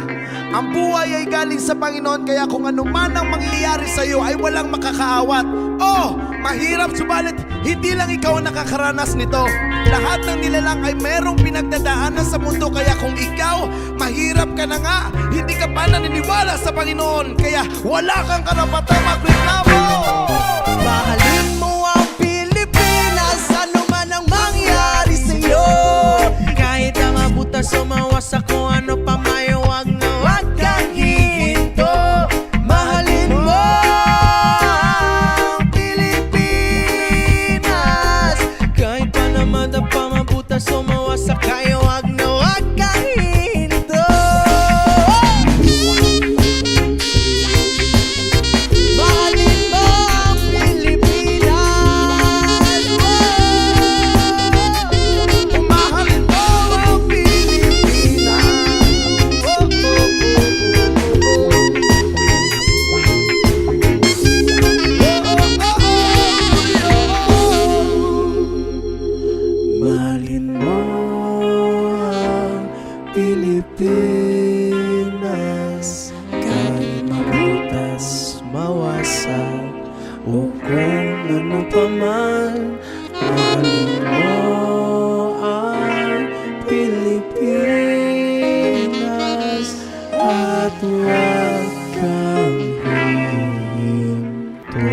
Ang buhay ay galing sa Panginoon, kaya kung ano man ang mangyayari sa iyo ay walang makakaawat. Oh, mahirap, subalit hindi lang ikaw ang nakakaranas nito. Lahat ng nilalang ay merong pinagdadaanan sa mundo, kaya kung ikaw mahirap ka na nga, hindi ka pa naniniwala sa Panginoon, kaya wala kang karapatang magreklamo. Mahalin mo ang Pilipinas, ano man ang mangyari sa'yo. Kahit ang abutas sumawas ako, ano pa may wag na wag kang hihinto. Mahalin mo ang Pilipinas, kahit pa naman ang pamabutas sumawas kayo, wag na wag kang hihinto. Mahalin mo ang Pilipinas, Mahalin mo ang Pilipinas. mahalin mo ang Pilipinas, kahit mabutas, mawasak, o kung ano pa man. Mahalin mo ang Pilipinas, at huwag kang hihinto.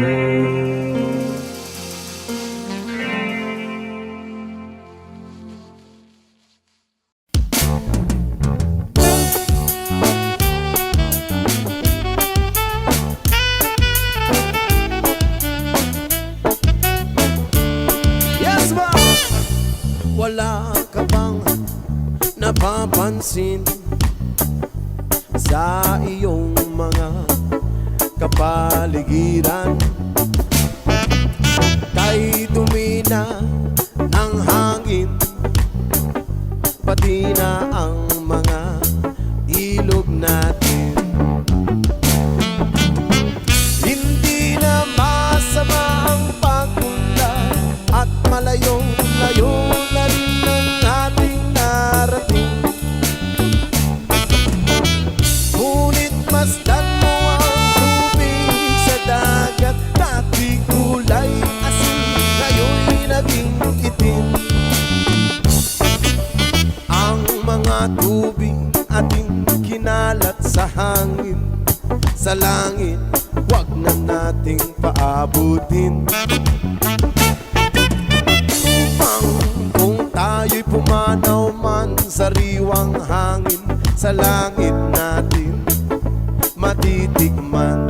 Yes, ma'am! Wala ka bang napapansin sa iyong mga kapaligiran? Kay dumi na ng hangin, pati na ang mga ilog natin. Hindi na masama ang pagpunta, at malayong-layo na rin ang ating narating. Ngunit masdan mo ang tubig sa dagat, dati kulay asin, ngayon'y naging itim. Ang mga tubig ating kinalat sa hangin, sa langit, wag na nating paabutin. Upang kung tayo'y pumanaw man sa riwang hangin, sa langit natin matitikman.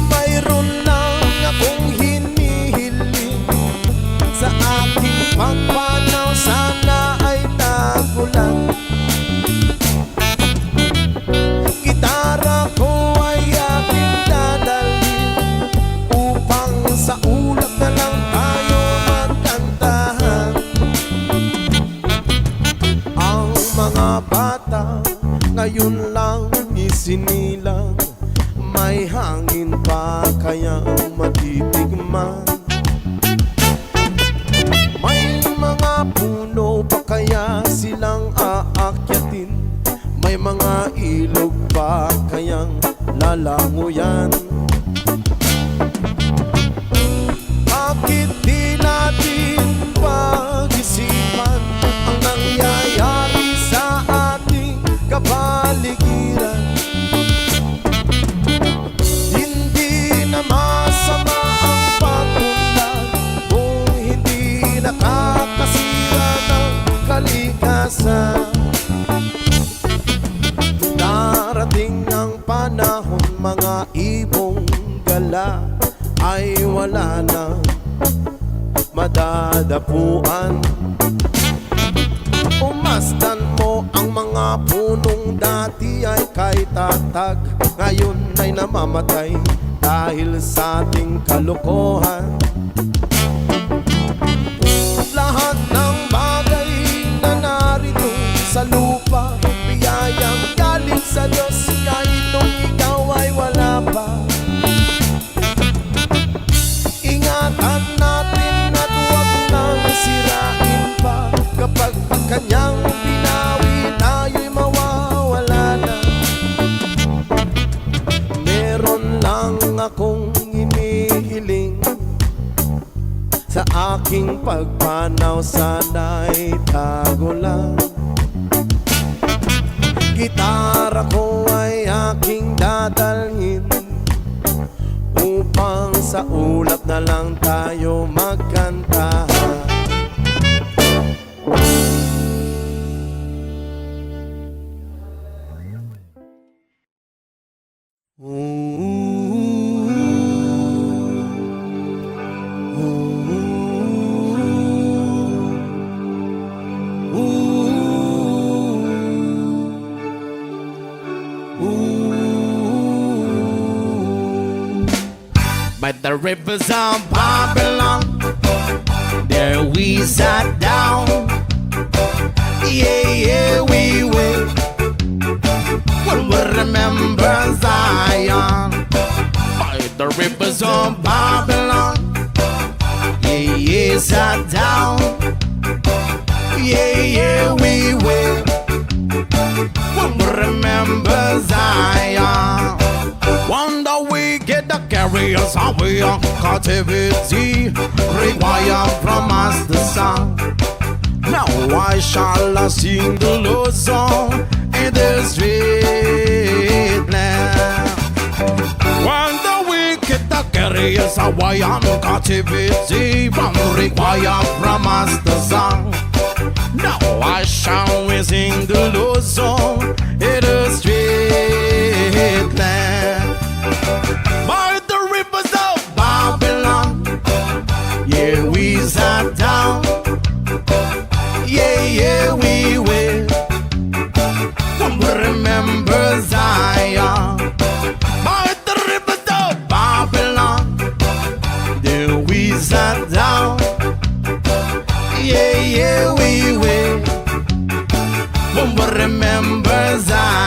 Mayroon lang akong hinihiling, sa aking pagpanaw sana ay tagulan. Gitara ko ay aking dadalhin, upang sa ulap na lang tayo magkantahan. Ang mga bata ngayon lang isinilang, may hangin pa kayang matitikman. May mga puno pa kaya silang aakyatin, may mga ilog pa kayang lalanguyan. Bakit di natin pag-isipan ang nangyayari sa ating kapaligiran? Hindi na masama ang pagpunta kung hindi nakakasira ng kalikasan. Darating ang panahon, mga ibong gala ay wala na madadapuan. Umasdan mo ang mga punong dati ay kay tatag, ngayon ay namamatay dahil sa ating kalokohan. Lahat ng bagay na narito sa lupa, biyayang galing sa Diyos, kahit nung ikaw ay wala pa. Ingatan natin at huwag nang sirain pa, kapag aking pagpanaw sana'y tago lang. Gitara ko ay aking dadalhin upang sa ulap na lang tayo magkanta. By the rivers of Babylon, there we sat down. Yeah, yeah, we will. When we remember Zion. By the rivers of Babylon, yeah, yeah, sat down. Yeah, yeah, we will. When we remember Zion. Wonder we get the carriers away on captivity, require from us the song. Now why shall I sing the Lord's song in the street land? Wonder we get the carriers away on captivity, require from us the song. Now why shall we sing the Lord's song in the street land? By the rivers of Babylon, yeah, we sat down. Yeah, yeah, we will. When we remember Zion. By the rivers of Babylon, there we sat down. Yeah, yeah, we will. When we remember Zion.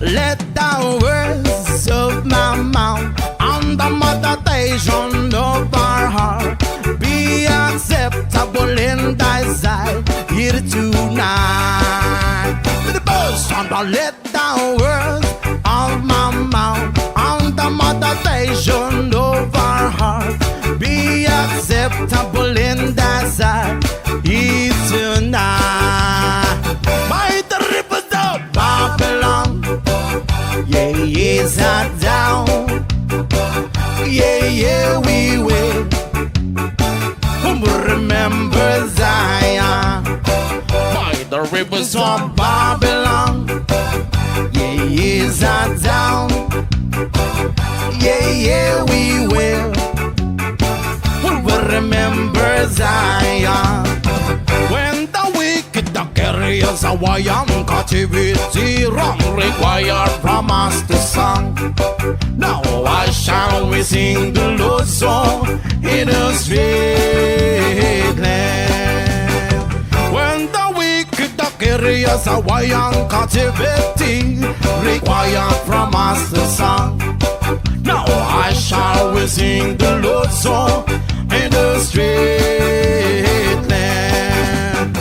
Let the words of my mouth and the meditation of our heart be acceptable in thy sight here tonight. With the boast and let the words of my mouth and the meditation of our heart be acceptable in thy sight here tonight. By the rivers of Babylon, yeah, yeah, sat down. Yeah, yeah, we will. When we remember Zion. By the rivers of Babylon, yeah, yeah, sat down. Yeah, yeah, we will. When we remember Zion. When the wicked the carriers away on captivity, wrong required from us the song. Now why shall we sing the Lord's song in the street land? When the wicked the carriers away on captivity, required from us the song. Now why shall we sing the Lord's song in the street land?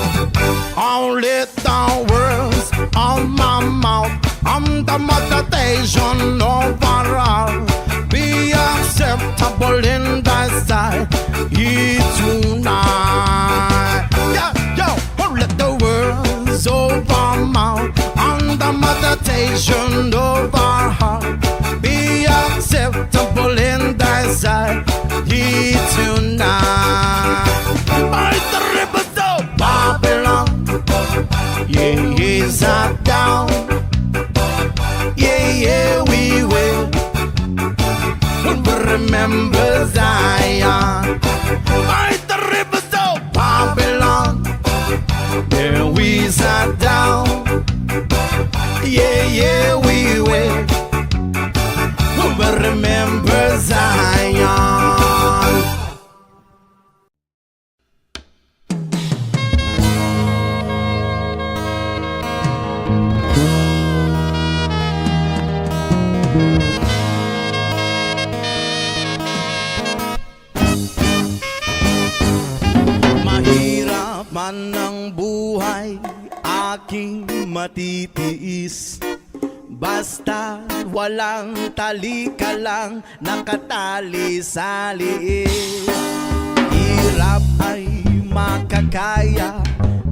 Only the words of my mouth and the meditation of our heart be acceptable in thy sight here tonight. Yeah, yo, let the words of our mouth and the meditation of our heart be acceptable in thy sight here tonight. By the rivers of Babylon, yeah, yeah, sat down. Yeah, yeah, we will. When we remember Zion. By the rivers of Babylon, there we sat down. Yeah, yeah, we will. When we remember Zion. Mahirap man ang buhay, aking matitiis. Basta walang talika lang nakatali sa liit. kaya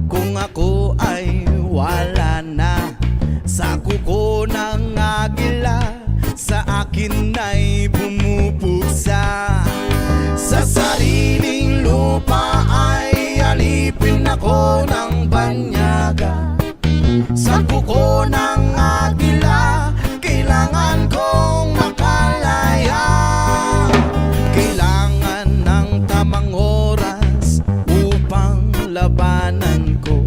kung ako ay wala na. Sa kuko ng agila, sa akin ay bumubuksa. Sa sariling lupa ay alipin ako ng banyaga. Sa kuko ng agila, kailangan kong makalaya. Kailangan ng tamang oras upang labanan ko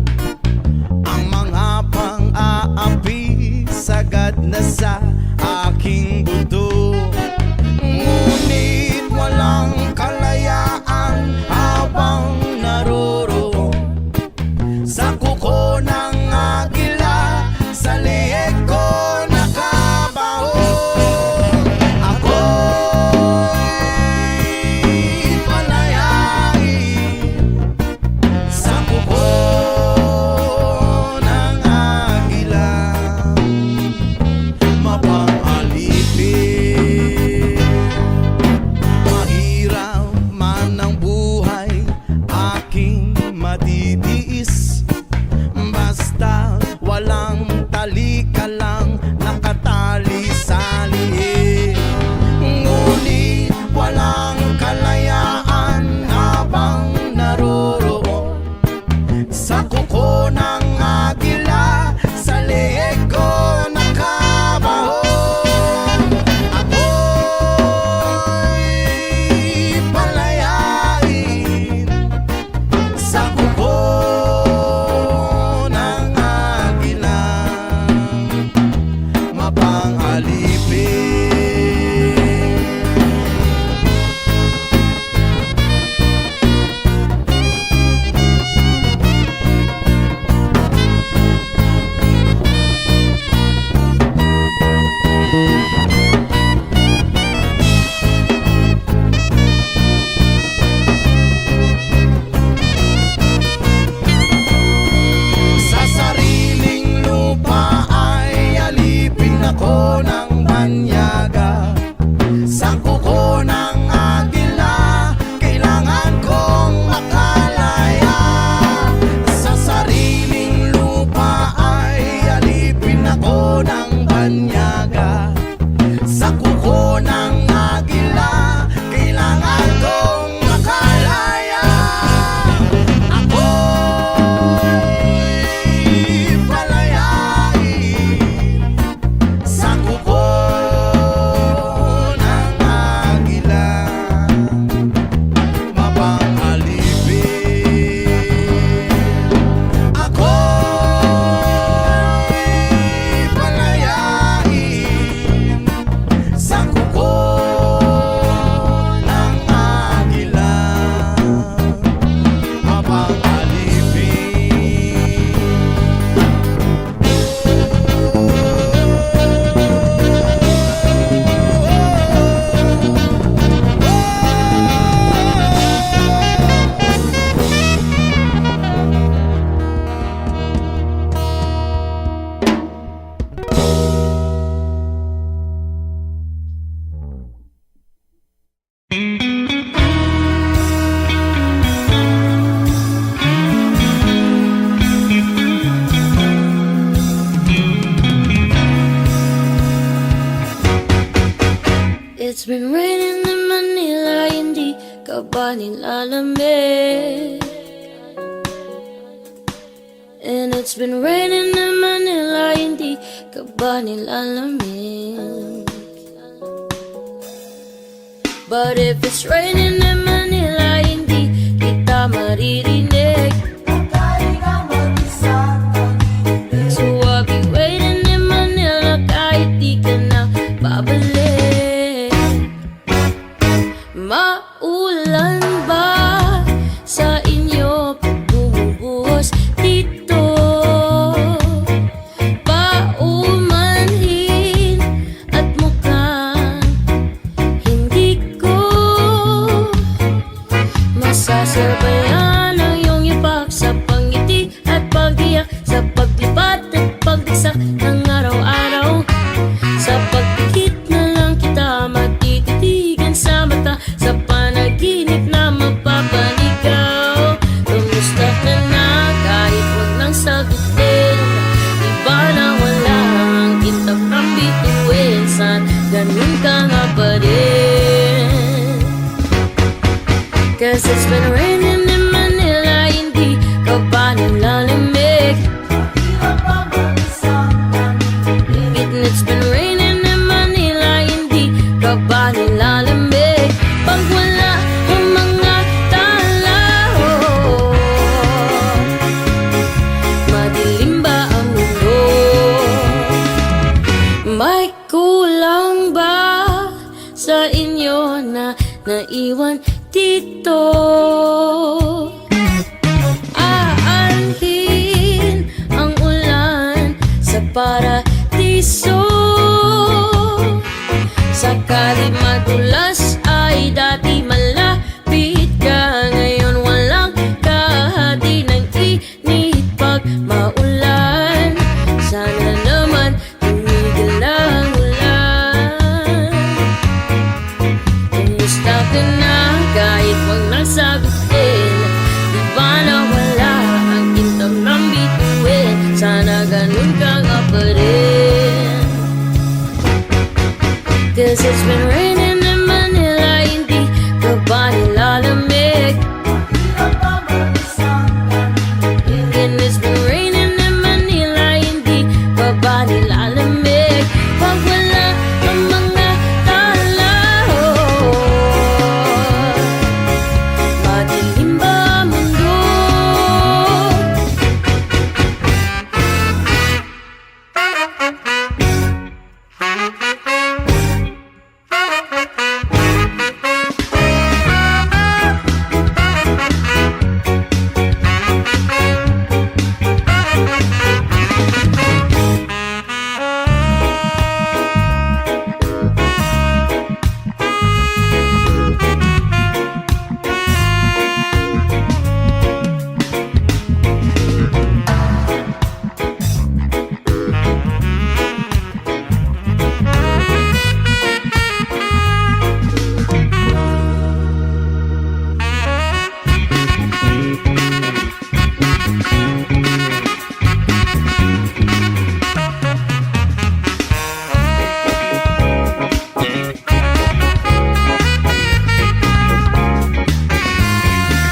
ang mga pang-aapi sagad na sa aking buto. Ngunit walang kalayaan habang naroroon sa kuko ng agila, sa leeg ko nakabaon. Ako'y palayain sa kuko ng agila, mapang-alipin. Mahirap man ang buhay, aking matitiis. Basta walang talika lang nakatali sa liig. Ngunit walang kalayaan habang naroroon sa kuko ng agila, sa leeg ko nakabaon. Ako'y palayain sa kuko ng agila, mapang-alipin. Sa sariling lupa ay alipin ako ng banyaga. Sa kuko ng agila, kailangan kong makalaya. Sa sariling lupa ay alipin ako ng banyaga. Sa kuko ng agila, kailangan kong makalaya. Ako'y palayain sa kuko ng agila, mapang-alipin. Ako'y palayain sa kuko ng agila, It's been raining in Manila, hindi ka ba nilalamig? And it's been raining in Manila, hindi ka ba nilalamig? But if it's raining in Manila, hindi kita maririnig. So I'll be waiting in Manila kahit di ka na babalik. Maulan ba sa inyo pag bumubuhos dito? Paumanhin at mukhang hindi ko masasabayan ang iyong ipak sa pangiti at pag-iyak, sa paglipat at pagdagsak ng araw-araw. Sa pagpikit na lang kita matititigan sa mata, sa panaginip na mapapaligaw. Kamusta raining in Manila, hindi ka ba nilalamig? It's been raining in Manila, hindi ka ba nilalamig? Pag wala ang mga tao, madilim ba ang mundo? May kulang ba sa inyo na naiwan dito? Aalhin ang ulan sa paradiso. Sakali madulas ay dati malapit ka, ngayon walang kahati ng init pag maulan. Sana naman tumigil ang ulan. Kumusta ka na kahit wag nang sagutin? Di ba nawala ang kintab ng bituin? Sana ganun ka nga pa rin. 'Cause it's been raining in Manila, hindi ka ba nilalamig? And it's been raining in Manila, hindi ka ba nilalamig? Pag wala ang mga tao, madilim ba ang mundo?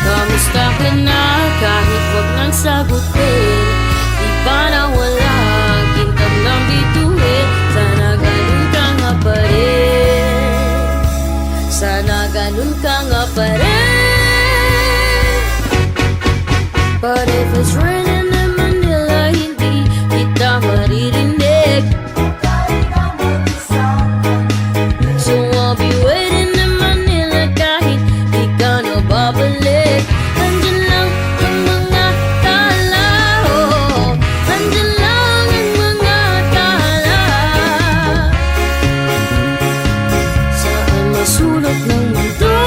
Kamusta ka na kahit wag nang sagutin? Di ba nawala ang kintab ng bituin? Sana ganun ka nga pa rin. Sana ganun ka nga pa rin. But if it's raining in Manila, hindi kita maririnig. So I'll be waiting in Manila kahit di ka na babalik. Andyan lang ang mga tao, andyan lang ang mga tala. Saan masulot ng mundo?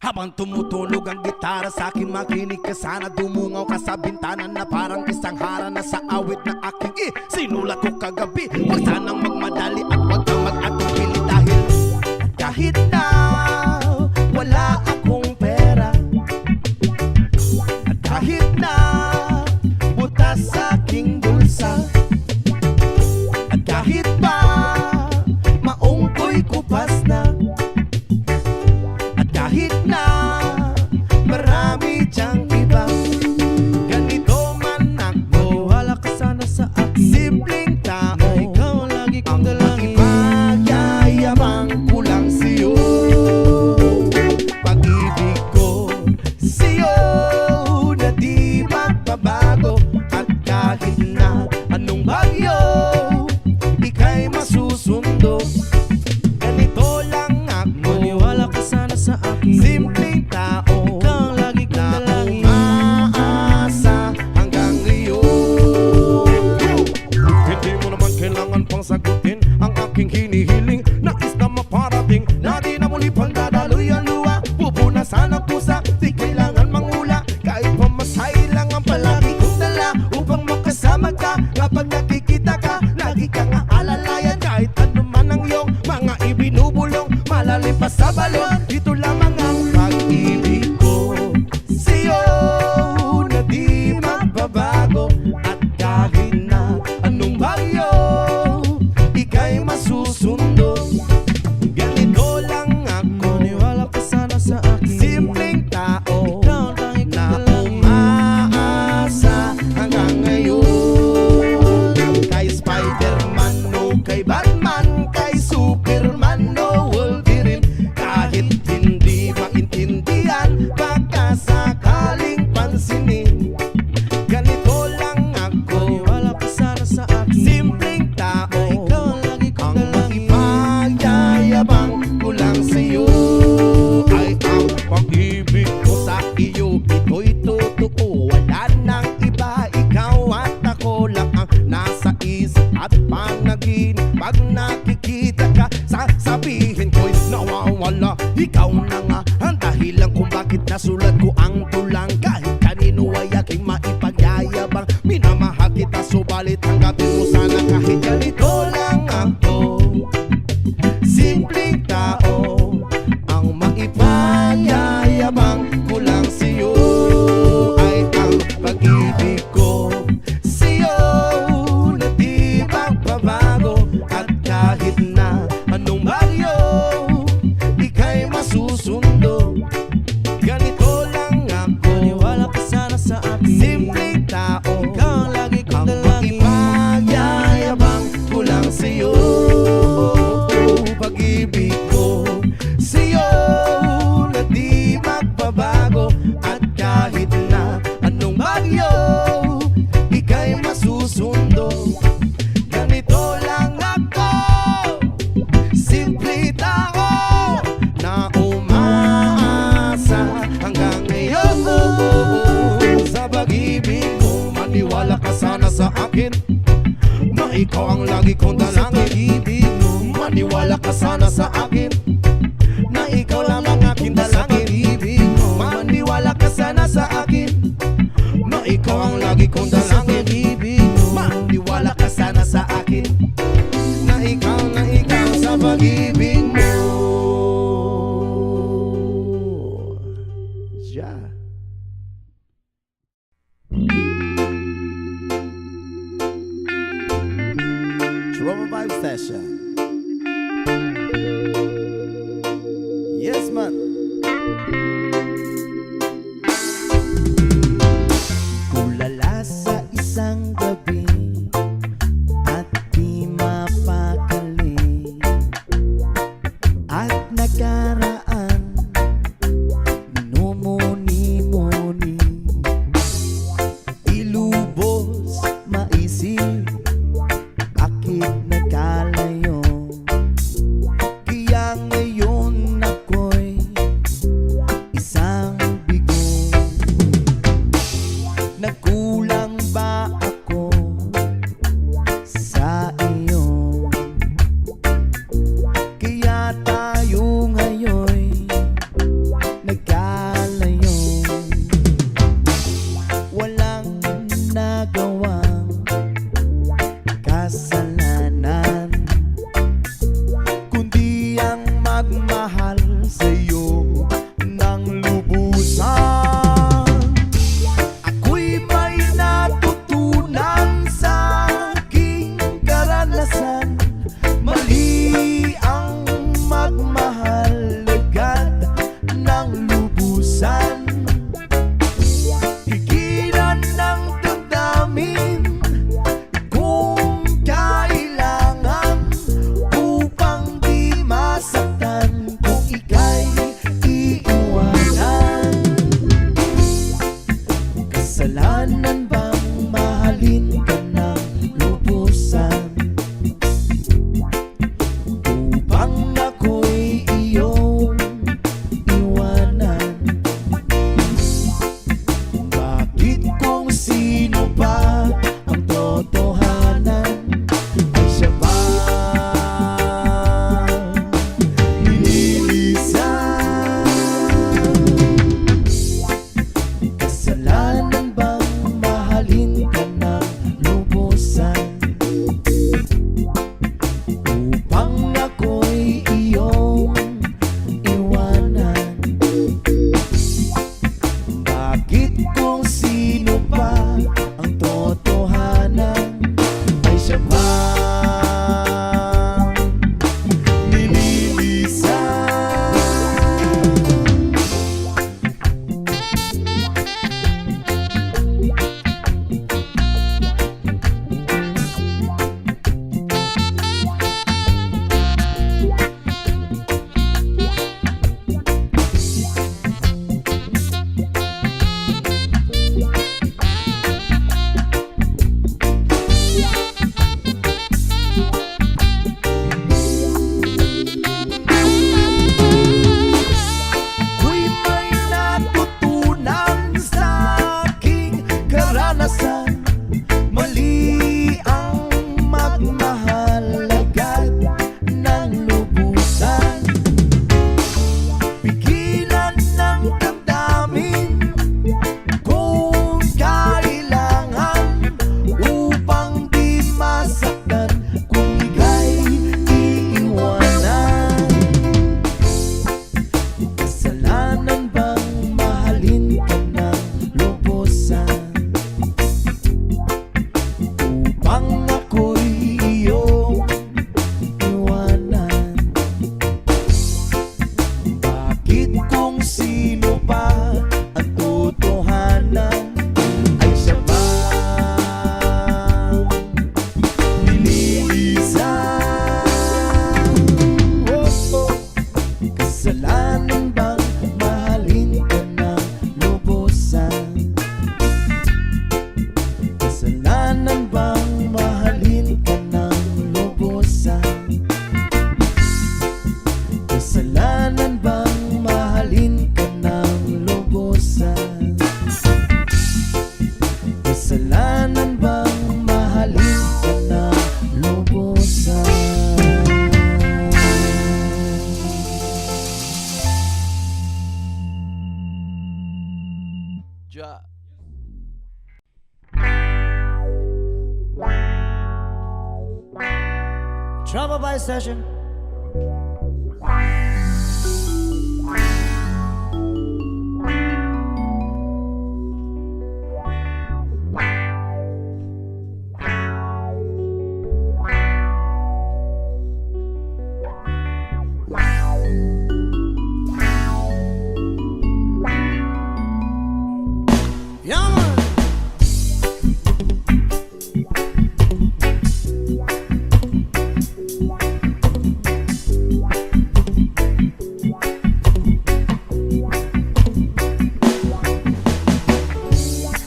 Habang tumutunog ang gitara sa akin, makinig ka sana. Dumungaw ka sa bintana na parang isang hara na sa awit na aking sinulat ko kagabi. Huwag sanang magmadali at huwag kang mag-atubili dahil kahit na wala akong pera, at kahit na butas sa aking bulsa, at kahit pa maong ko'y kupas na, at kahit na marami diyang iba, ganito man ako, wala ka sana sa akin. Simpleng tao, ikaw ang lagi kong dalangin. Magyayabang ko lang sa'yo, pag-ibig ko sa'yo na di magbabago. At kahit na anong bagyo, ika'y masusundo. Ganito lang ako, maniwala ka sana sa akin. Simpleng tao, ikaw ang lagi kong dalangin. Umaasa hanggang ngayon. Hindi mo naman kailangan pang sagutin ang aking hinihiling. Nais na maparating na di na muli pang dadaloy ang luha. Pupunasan ang pusa, di kailangan mangula. Kahit pamasahe lang ang palagi kong dala upang makasama ka. Kapag nakikita ka, lagi kang aalalayan. Kahit ano man ang iyong mga ibinubulong, malalim pa sa balon, ito lamang ang pag-ibig ko sa'yo. ito'y totoo. Wala nang iba, ikaw at ako lang ang nasa isip at panaginip. Pag nakikita ka, sasabihin ko'y nawawala. Ikaw na nga ang dahilan kung bakit nasulat ko ang tulang. Kahit kanino ay aking maipagyayabang, minamahal kita subalit tanggapin mo sana kahit ganito lang ako. Simpleng tao, ang maipanyayabang ko lang sa'yo ay ang pag-ibig ko sa'yo na di magbabago. At kahit na anong bagyo, ika'y masusundo. Ganito lang ako, Maniwala ka sana sa akin. simpleng tao, Ikaw ang lagi kong ang dalangin. maipanyayabang ko lang sa'yo. Pag-ibig ko sa'yo na di magbabago. At kahit na anong bagyo, ika'y masusundo. Ganito lang ako, simple tao na umaasa hanggang ngayon. Sa pag-ibig mo, maniwala ka sana sa akin na ikaw ang lagi kong dalangin. Maniwala ka sana sa akin na ikaw lang ang aking dalangin. Maniwala ka sana sa akin na ikaw ang lagi kong dalangin. Maniwala ka sana sa akin na ikaw sa pag-ibig mo. Yeah. Trauma Vibe Session. Yes, man. Tulala sa isang gabi at di mapakali, at nakaraan minumuni-muni, ilubos maisip, bakit nagkalayo? Kaya ngayon ako'y isang bigo. Nagkulang ba ako sa iyo? Kaya tayo ngayon'y nagkalayo. Walang nagawang kasalanan, kundi ang magmahal sa'yo ng lubusan. Ako'y may natutunan sa aking karanasan. Mali ang magmahal agad ng lubusan. Higilan ng damdamin kung kailangan, upang di masaktan kung ika'y iiwanan. Kasalanan bang mahalin ka ng lubusan, upang ako'y iyong iwanan? Bakit kung sino pa ang totohanan ay siya ba nililisan? Kasalanan bang mahalin ka ng lubusan, upang ako'y iyong iwanan? Bakit kung sino pa ang totohanan ay siya ba nililisan? Trouble by session. Yeah, man.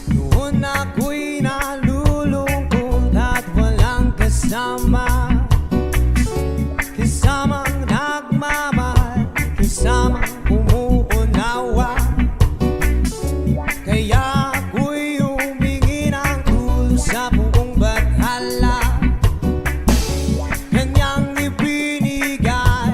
Noon ako'y nalulungkot at walang kasama, kasamang nagmamahal, kasamang umuunawa. Kaya ako'y humingi ng tulong sa buong bathala, kanyang ibinigay.